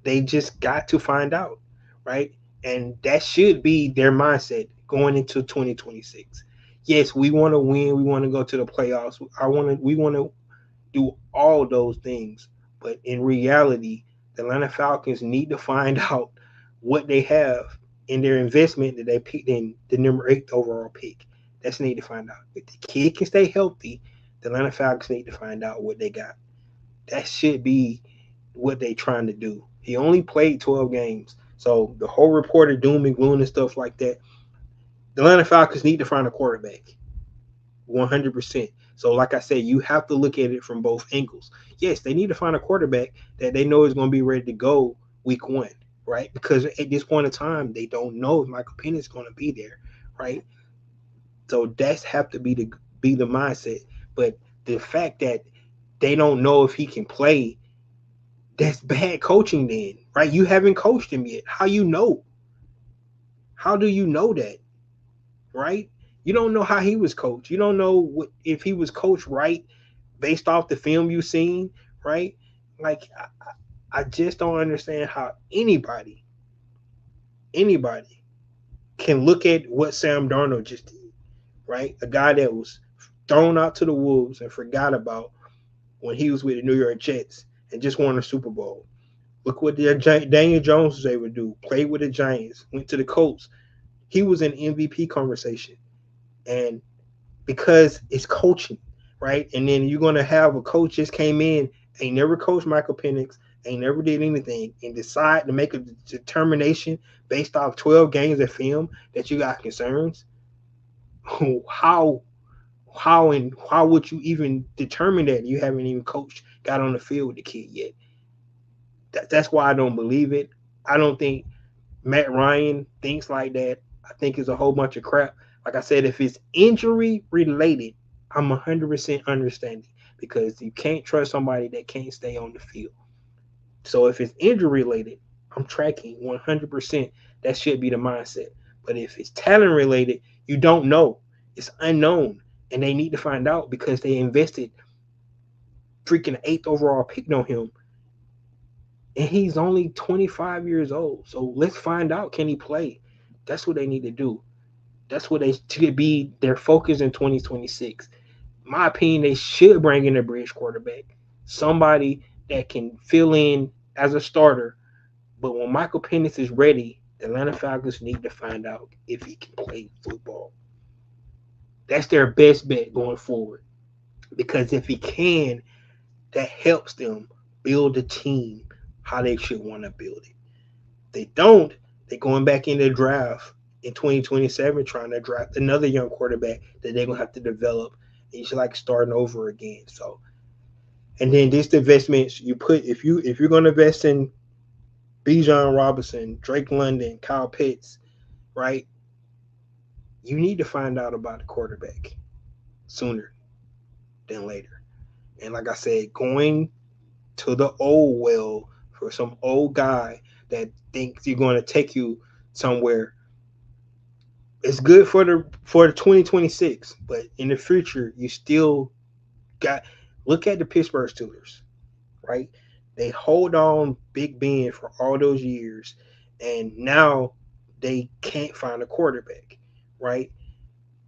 They just got to find out, right? And that should be their mindset going into 2026. Yes, we want to win. We want to go to the playoffs. We want to do all those things. But in reality, the Atlanta Falcons need to find out what they have in their investment that they picked in the number 8 overall pick. That's need to find out. If the kid can stay healthy, the Atlanta Falcons need to find out what they got. That should be what they trying to do. He only played 12 games. So the whole report of doom and gloom and stuff like that, the Atlanta Falcons need to find a quarterback. 100%. So, like I said, you have to look at it from both angles. Yes, they need to find a quarterback that they know is going to be ready to go week one, right? Because at this point in time, they don't know if Michael Penix is going to be there, right? So that's have to be the mindset. But the fact that they don't know if he can play, that's bad coaching. Then, right? You haven't coached him yet. How you know? How do you know that? Right? You don't know how he was coached. You don't know if he was coached right based off the film you've seen, right? Like I just don't understand how anybody can look at what Sam Darnold just did, right? A guy that was thrown out to the wolves and forgot about when he was with the New York Jets and just won a Super Bowl. Look what Daniel Jones was able to do. Played with the Giants, went to the Colts. He was in MVP conversation, and because it's coaching, right? And then you're gonna have a coach just came in, ain't never coached Michael Penix, ain't never did anything, and decide to make a determination based off 12 games of film that you got concerns. how how would you even determine that you haven't even coached, got on the field with the kid yet? That's why I don't believe it. I don't think Matt Ryan thinks like that. I think it's a whole bunch of crap. Like I said, if it's injury related, I'm 100% understanding because you can't trust somebody that can't stay on the field. So if it's injury related, I'm tracking 100%. That should be the mindset. But if it's talent related, you don't know. It's unknown. And they need to find out because they invested freaking eighth overall pick on him. And he's only 25 years old. So let's find out, can he play? That's what they need to do. That's what they should be their focus in 2026. In my opinion, they should bring in a bridge quarterback, somebody that can fill in as a starter. But when Michael Penix is ready, the Atlanta Falcons need to find out if he can play football. That's their best bet going forward. Because if he can, that helps them build a team how they should want to build it. If they don't, they're going back in the draft in 2027 trying to draft another young quarterback that they're gonna have to develop. And it's like starting over again. So, and then this investments you put if you're gonna invest in Bijan Robinson, Drake London, Kyle Pitts, right? You need to find out about the quarterback sooner than later. And like I said, going to the old well for some old guy that thinks you're going to take you somewhere, it's good for the 2026, but in the future you still got look at the Pittsburgh Steelers, right? They hold on Big Ben for all those years, and now they can't find a quarterback, right?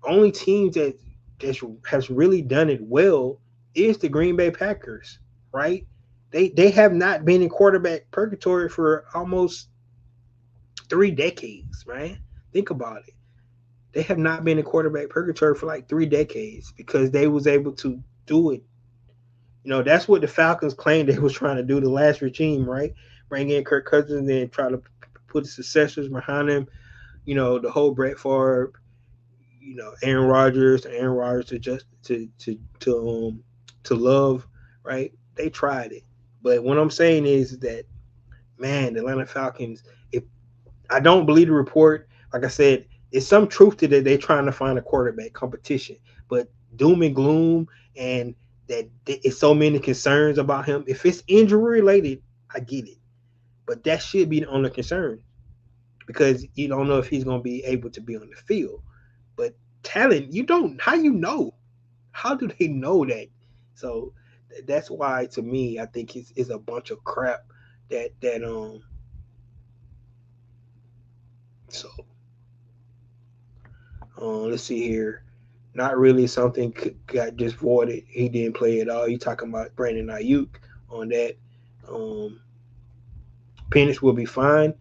Only teams that has really done it well is the Green Bay Packers, right? They have not been in quarterback purgatory for almost 3 decades, right? Think about it. They have not been in quarterback purgatory for like 3 decades because they was able to do it. That's what the Falcons claimed they was trying to do the last regime, right? Bring in Kirk Cousins and try to put the successors behind him. The whole Brett Favre, Aaron Rodgers to just to love, right? They tried it, but what I'm saying is that man, the Atlanta Falcons. If I don't believe the report, like I said, it's some truth to that. They're trying to find a quarterback competition, but doom and gloom and that it's so many concerns about him. If it's injury related, I get it, but that should be the only concern because you don't know if he's going to be able to be on the field. But talent, you don't. How you know? How do they know that? So that's why, to me, I think it's a bunch of crap. That. So let's see here. Not really something got just voided. He didn't play at all. You talking about Brandon Ayuk on that? Um, Penix will be fine.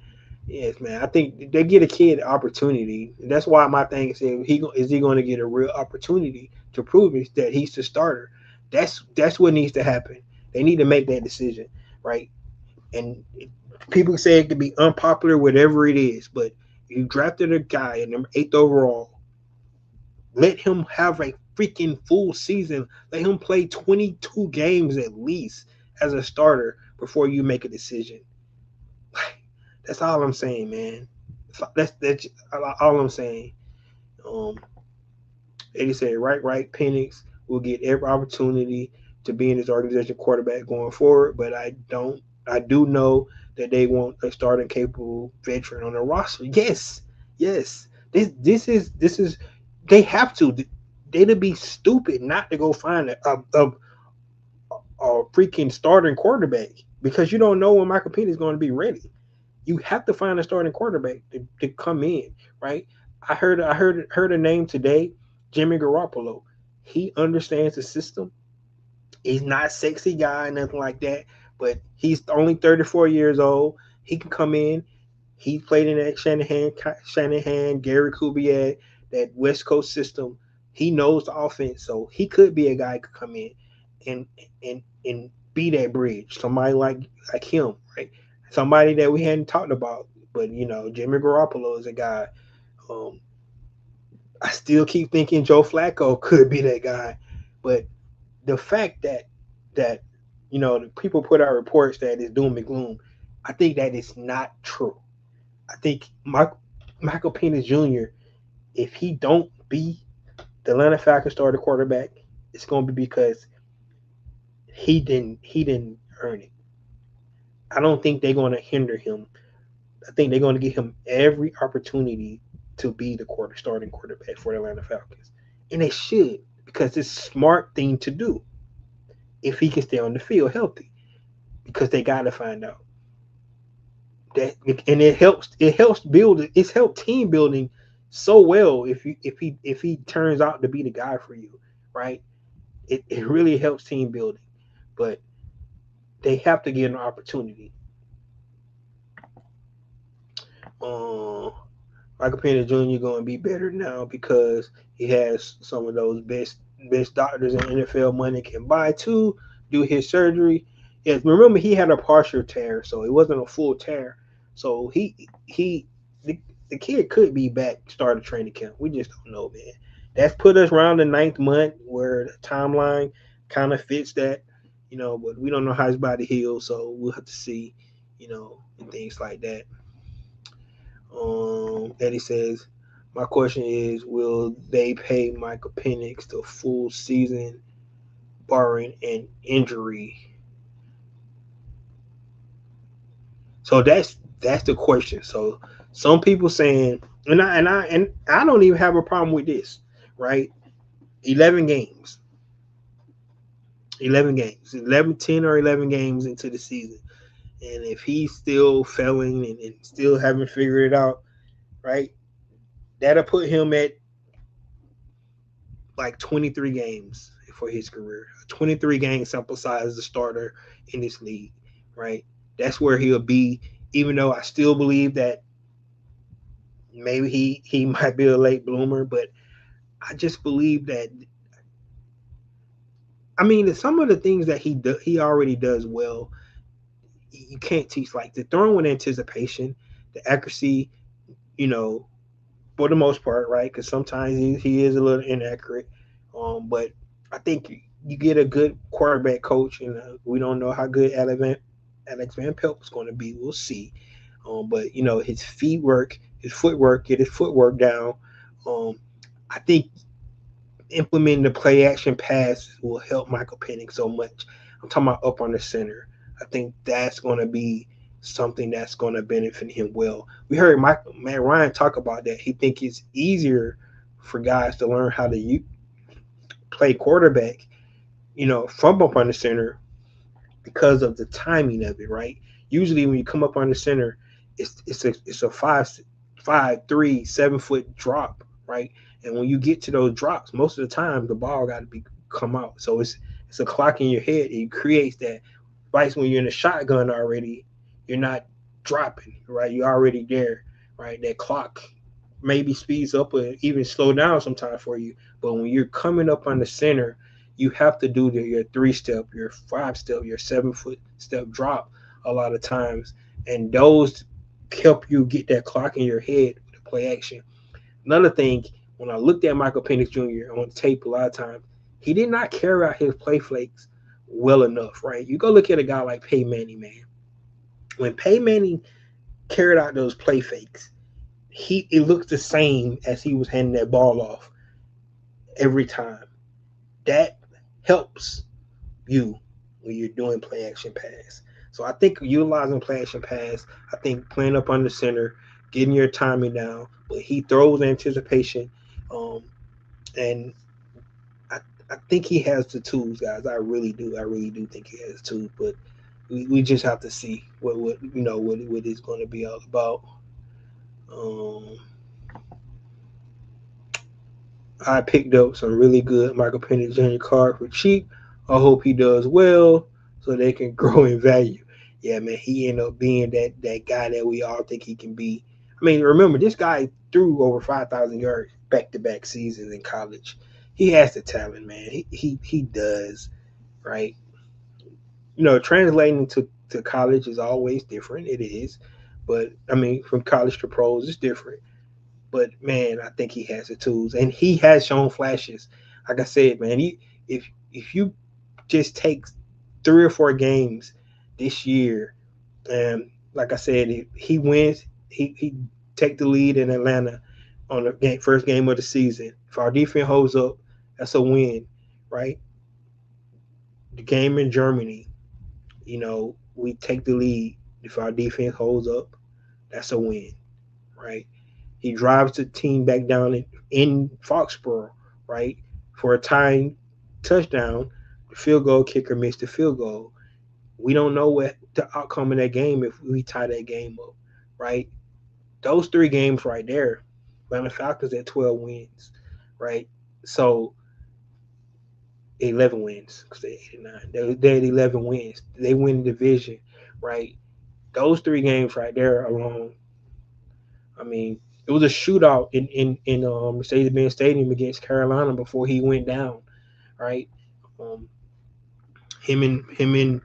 Yes, man. I think they get a kid an opportunity. That's why my thing is, is he going to get a real opportunity to prove it that he's the starter? That's what needs to happen. They need to make that decision, right? And People say it could be unpopular, whatever it is, but you drafted a guy in number 8th overall. Let him have a freaking full season. Let him play 22 games at least as a starter before you make a decision. That's all I'm saying, man. That's all I'm saying. Um, Eddie said, right. Penix will get every opportunity to be in his organization quarterback going forward, but I do know that they want a starting capable veteran on the roster. Yes. This is they have to. They'd be stupid not to go find a freaking starting quarterback because you don't know when Michael Penix is going to be ready. You have to find a starting quarterback to come in, right? I heard a name today, Jimmy Garoppolo. He understands the system. He's not a sexy guy, nothing like that, but he's only 34 years old. He can come in. He played in that Shanahan, Gary Kubiak, that West Coast system. He knows the offense, so he could be a guy who could come in and and be that bridge. Somebody like him, right? Somebody that we hadn't talked about, but Jimmy Garoppolo is a guy. Um, I still keep thinking Joe Flacco could be that guy, but the fact that the people put out reports that it's doom and gloom, I think that is not true. I think Michael Penix Jr. If he don't be the Atlanta Falcons starter quarterback, it's going to be because he didn't earn it. I don't think they're going to hinder him. I think they're going to give him every opportunity to be the starting quarterback for the Atlanta Falcons, and they should because it's a smart thing to do if he can stay on the field healthy. Because they got to find out that, and it helps build. It's helped team building so well if he turns out to be the guy for you, right? It really helps team building, but they have to get an opportunity. Um, Michael Penix Jr. going to be better now because he has some of those best doctors in NFL money can buy to do his surgery. Yes, remember he had a partial tear, so it wasn't a full tear. So he the kid could be back start a training camp. We just don't know, man. That's put us around the 9th month where the timeline kind of fits that, but we don't know how his body heals, so we'll have to see, and things like that. Eddie says, my question is, will they pay Michael Penix the full season, barring an injury? So that's the question. So some people saying, and I don't even have a problem with this, right? 11 games, 11 games, 11, 10 or 11 games into the season, and if he's still failing and still haven't figured it out, right? That'll put him at like 23 games for his career. 23 game sample size as a starter in this league, right? That's where he'll be, even though I still believe that maybe he might be a late bloomer, but I just believe that some of the things that he already does well, you can't teach, like the throwing with anticipation, the accuracy, you know, for the most part, right? Because sometimes he is a little inaccurate. But I think you get a good quarterback coach, and we don't know how good Alex Van Pelt is going to be. We'll see. But his feet work, his footwork, get his footwork down. Um, I think implementing the play action pass will help Michael Penix so much. I'm talking about up on the center. I think that's going to be something that's going to benefit him well. We heard Matt Ryan talk about that. He think it's easier for guys to learn how to play quarterback, from up on the center because of the timing of it, right? Usually when you come up on the center, it's a 5'3", 7 foot drop, right? And when you get to those drops, most of the time the ball got to be come out. So it's a clock in your head. It creates that. Right when you're in the shotgun already, you're not dropping, right? You're already there, right? That clock maybe speeds up or even slow down sometimes for you. But when you're coming up on the center, you have to do your 3-step, your 5-step, your 7-foot step drop a lot of times and those help you get that clock in your head with the play action. Another thing, when I looked at Michael Penix Jr. on tape a lot of times, he did not carry out his play fakes well enough, right? You go look at a guy like Peyton Manning, man. When Peyton Manning carried out those play fakes, it looks the same as he was handing that ball off every time. That helps you when you're doing play action pass. So I think utilizing play action pass, I think playing up under center, getting your timing down, but he throws anticipation, um, and I, I think he has the tools, guys. I really do. I really do think he has the tools, but we just have to see what it's going to be all about. Um, I picked up some really good Michael Penix Jr. card for cheap. I hope he does well so they can grow in value. Yeah, man, he ended up being that guy that we all think he can be. I mean, remember this guy threw over 5,000 yards back to back seasons in college. He has the talent, man. He does, right? Translating to college is always different. It is, but I mean, from college to pros, it's different. But man, I think he has the tools, and he has shown flashes. Like I said, man, if you just take 3 or 4 games this year, and like I said, if he wins, he take the lead in Atlanta on the first game of the season. If our defense holds up, that's a win, right? The game in Germany, we take the lead. If our defense holds up, that's a win, right? He drives the team back down in Foxborough, right, for a tying touchdown. The field goal kicker missed the field goal. We don't know what the outcome of that game if we tie that game up, right? Those 3 games right there, Atlanta Falcons at 12 wins, right? So 11 wins because they're 89. They're at 11 wins. They win the division, right? Those 3 games right there alone. I mean, it was a shootout in Mercedes-Benz Stadium against Carolina before he went down, right? Um, him and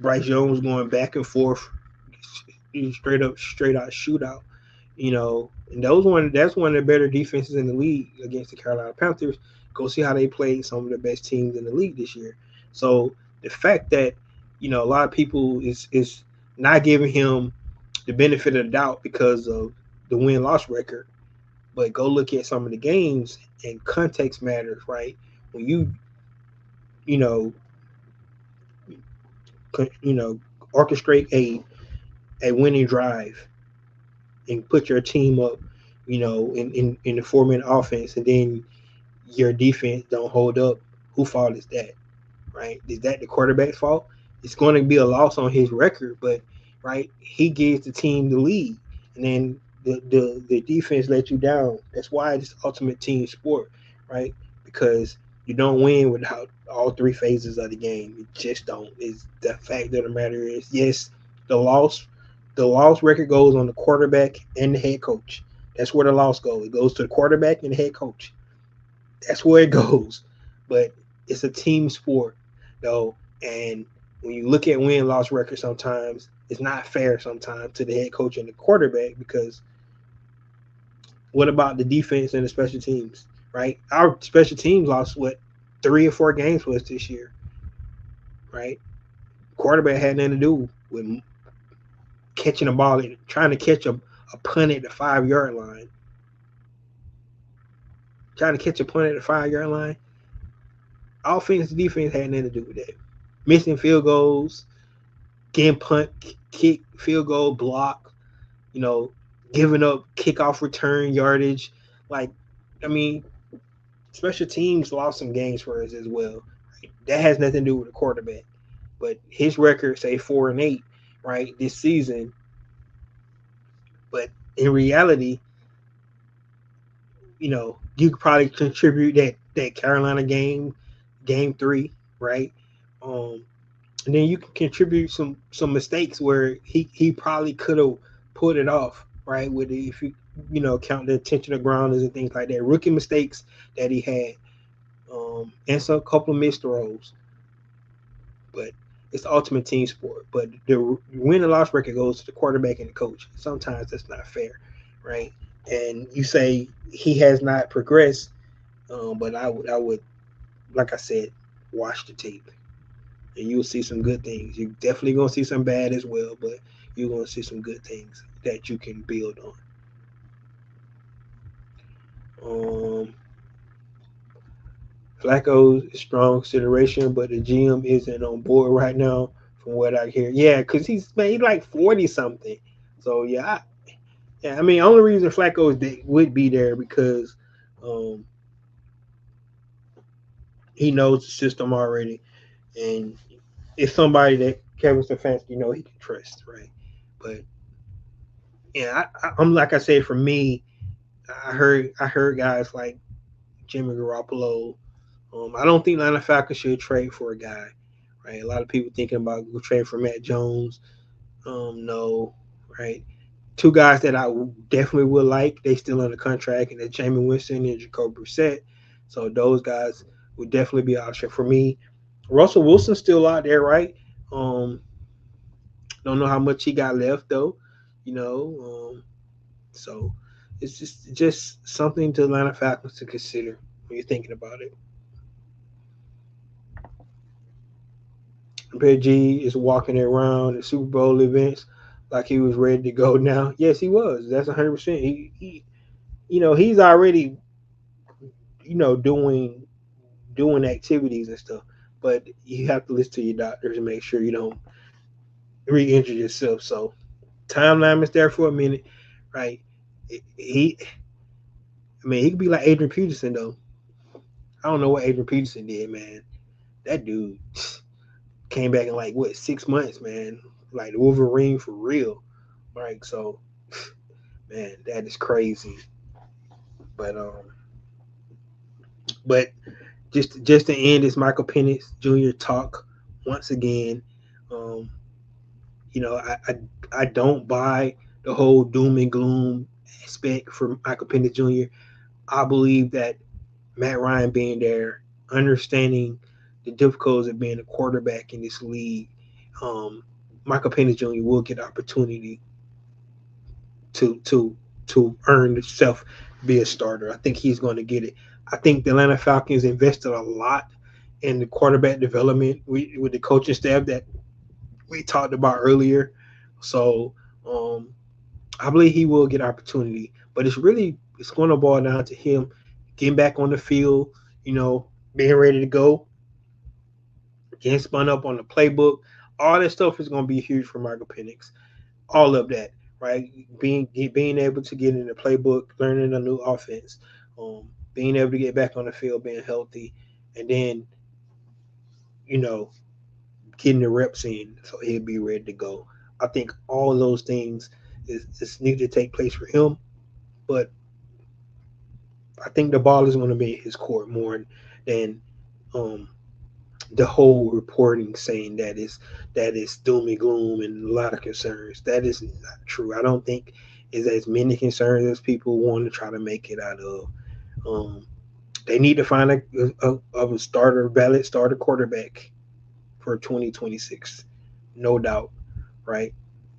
Bryce Jones going back and forth, straight out shootout. And that's one of the better defenses in the league against the Carolina Panthers. Go see how they played some of the best teams in the league this year. So the fact that a lot of people is not giving him the benefit of the doubt because of the win-loss record, but go look at some of the games and context matters, right? When you know you know orchestrate a winning drive and put your team up, in the 4-minute offense, and then your defense don't hold up, who fault is that, right? Is that the quarterback's fault? It's going to be a loss on his record, but right, he gives the team the lead, and then the defense let you down. That's why it's ultimate team sport, right? Because you don't win without all 3 phases of the game. You just don't. Is the fact of the matter is, yes, the loss the loss record goes on the quarterback and the head coach. That's where the loss goes. It goes to the quarterback and the head coach. That's where it goes. But it's a team sport, though. And when you look at win-loss records, sometimes it's not fair sometimes to the head coach and the quarterback, because what about the defense and the special teams, right? Our special teams lost, 3 or 4 games for us this year, right? Quarterback had nothing to do with catching a ball and trying to catch a punt at the 5-yard line. Trying to catch a punt at the 5-yard line. Offense, defense had nothing to do with that. Missing field goals, getting punt, kick, field goal, block, giving up kickoff return yardage. Like, I mean, special teams lost some games for us as well. Right? That has nothing to do with the quarterback. But his record, say 4-8, right, this season. But in reality, you could probably contribute that Carolina game 3, right? And then you can contribute some mistakes where he probably could have put it off, right? With if you count the intentional grounders and things like that, rookie mistakes that he had, and some couple of missed throws. But It's the ultimate team sport. But the win and loss record goes to the quarterback and the coach. Sometimes that's not fair, right? And you say he has not progressed, but I would, like I said, watch the tape, and you'll see some good things. You're definitely gonna see some bad as well, but you're gonna see some good things that you can build on. Flacco is strong consideration, but the GM isn't on board right now, from what I hear. Yeah, because he's like 40 something. So yeah. I mean, only reason Flacco would be there because um, he knows the system already, and it's somebody that Kevin Stefanski he can trust, right? But yeah, I'm like I said, for me, I heard guys like Jimmy Garoppolo. I don't think Atlanta Falcons should trade for a guy, right? A lot of people thinking about trade for Matt Jones. No, right? Two guys that I definitely would like. They still under contract, and that's Jameis Winston and Jacoby Brissett. So those guys would definitely be an option for me. Russell Wilson's still out there, right? Um, don't know how much he got left though. You know, so it's just something to Atlanta Falcons to consider when you're thinking about it. Big G is walking around the Super Bowl events like he was ready to go now. Yes, he was. That's 100%. He's already, doing activities and stuff. But you have to listen to your doctors and make sure you don't re-injure yourself. So timeline is there for a minute, right? He could be like Adrian Peterson though. I don't know what Adrian Peterson did, man. That dude came back in like what 6 months, man. Like the Wolverine for real. Right. So man, that is crazy. But just to end this Michael Penix Jr. talk once again, um, I don't buy the whole doom and gloom aspect for Michael Penix Jr. I believe that Matt Ryan being there, understanding the difficulties of being a quarterback in this league, um, Michael Penix Jr. will get opportunity to to to earn himself be a starter. I think he's going to get it. I think the Atlanta Falcons invested a lot in the quarterback development with the coaching staff that we talked about earlier. So um, I believe he will get opportunity, but it's going to boil down to him getting back on the field, being ready to go, getting spun up on the playbook. All that stuff is going to be huge for Michael Penix. All of that, right? Being able to get in the playbook, learning a new offense, being able to get back on the field, being healthy, and then you know getting the reps in, so he'll be ready to go. I think all of those things is need to take place for him, but I think the ball is going to be in his court more than um, the whole reporting saying that is doom and gloom and a lot of concerns. That is not true. I don't think is as many concerns as people want to try to make it out of. Um, they need to find a valid starter quarterback for 2026, no doubt, right?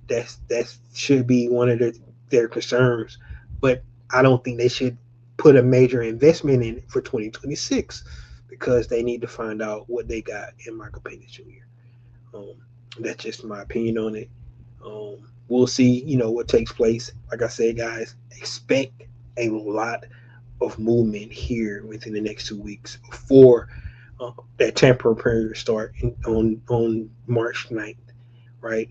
That should be one of their concerns, but I don't think they should put a major investment in it for 2026 because they need to find out what they got in Michael Penix Jr. Um, that's just my opinion on it. We'll see, what takes place. Like I said, guys, expect a lot of movement here within the next 2 weeks before that temporary period start on March 9th, right?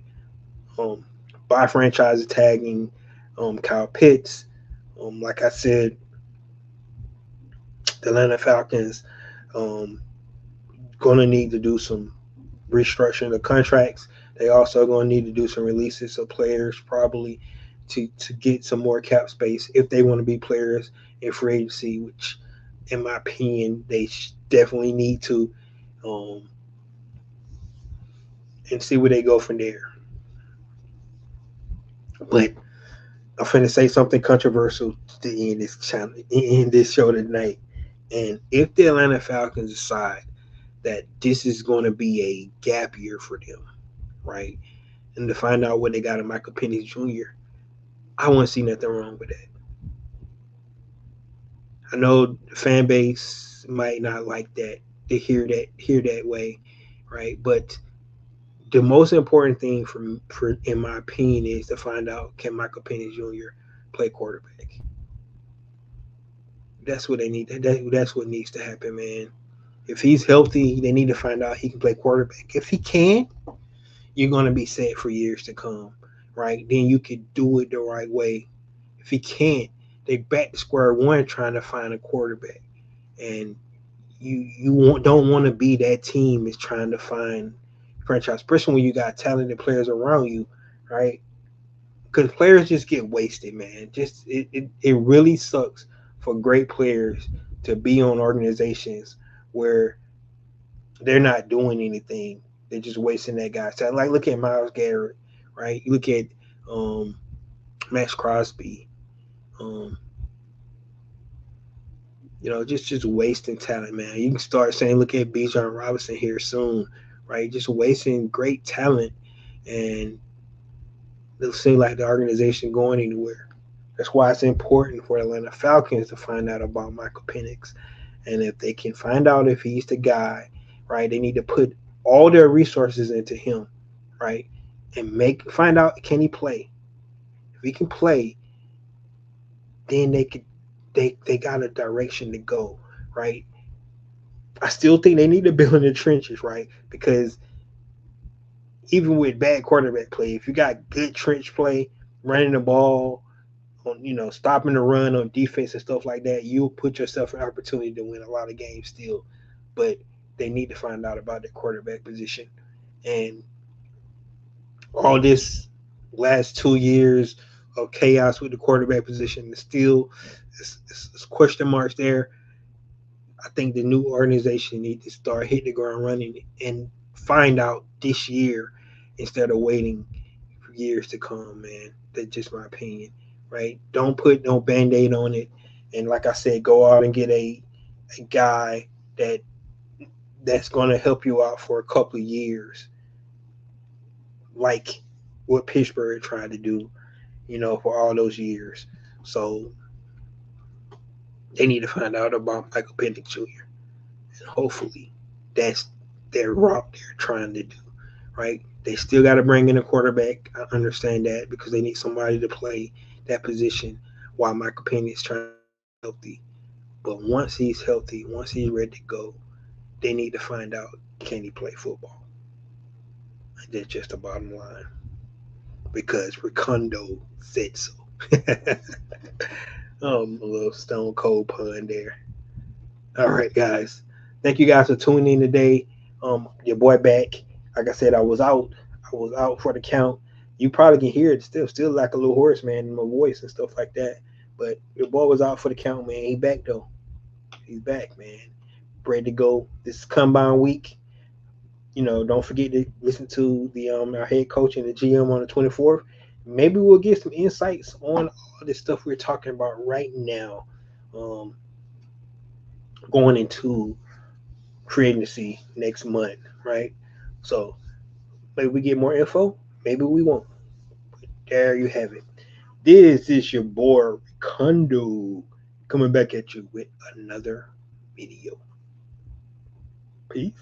Um, by franchise tagging Kyle Pitts. Like I said, the Atlanta Falcons um, going to need to do some restructuring of contracts. They also going to need to do some releases of players probably to get some more cap space if they want to be players in free agency, which in my opinion they definitely need to, um, and see where they go from there. But I'm finna say something controversial to end this show tonight. And if the Atlanta Falcons decide that this is going to be a gap year for them, right? And to find out what they got in Michael Penix Jr., I wouldn't see nothing wrong with that. I know the fan base might not like that to hear that way, right? But the most important thing for in my opinion is to find out, can Michael Penix Jr. play quarterback. That's what they need. That's what needs to happen, man. If he's healthy, they need to find out he can play quarterback. If he can, you're gonna be set for years to come, right? Then you could do it the right way. If he can't, they back to square one trying to find a quarterback, and don't want to be that team is trying to find franchise, especially when you got talented players around you, right? Because players just get wasted, man. Just it really sucks for great players to be on organizations where they're not doing anything. They're just wasting that guy's time. Like look at Myles Garrett, right? You look at um, Max Crosby, um, just wasting talent, man. You can start saying, look at Bijan Robinson here soon, right? Just wasting great talent, and it'll seem like the organization going anywhere. That's why it's important for Atlanta Falcons to find out about Michael Penix, and if they can find out if he's the guy, right? They need to put all their resources into him, right? And find out, can he play? If he can play, then they got a direction to go, right? I still think they need to build in the trenches, right? Because even with bad quarterback play, if you got good trench play, running the ball, on stopping the run on defense and stuff like that, you'll put yourself an opportunity to win a lot of games still. But they need to find out about the quarterback position. And all this last 2 years of chaos with the quarterback position is still it's question marks there. I think the new organization needs to start hitting the ground running and find out this year instead of waiting for years to come, man. That's just my opinion, right? Don't put no band-aid on it. And like I said, go out and get a guy that's going to help you out for a couple of years, like what Pittsburgh tried to do, for all those years. So they need to find out about Michael Penix Jr. And hopefully that's their route they're trying to do, right? They still got to bring in a quarterback. I understand that because they need somebody to play that position while Michael Penix is trying to stay healthy. But once he's healthy, once he's ready to go, they need to find out, can he play football? And that's just the bottom line because Ricondo said so. A little stone cold pun there. All right, guys. Thank you guys for tuning in today. Your boy back. Like I said, I was out. I was out for the count. You probably can hear it still like a little hoarse, man, in my voice and stuff like that. But your boy was out for the count, man. He back though. He's back, man. Ready to go. This is combine week. Don't forget to listen to the our head coach and the GM on the 24th. Maybe we'll get some insights on all this stuff we're talking about right now. Going into creating the sea next month, right? So maybe we get more info, maybe we won't. But there you have it. This is your boy Ricondo coming back at you with another video. Peace.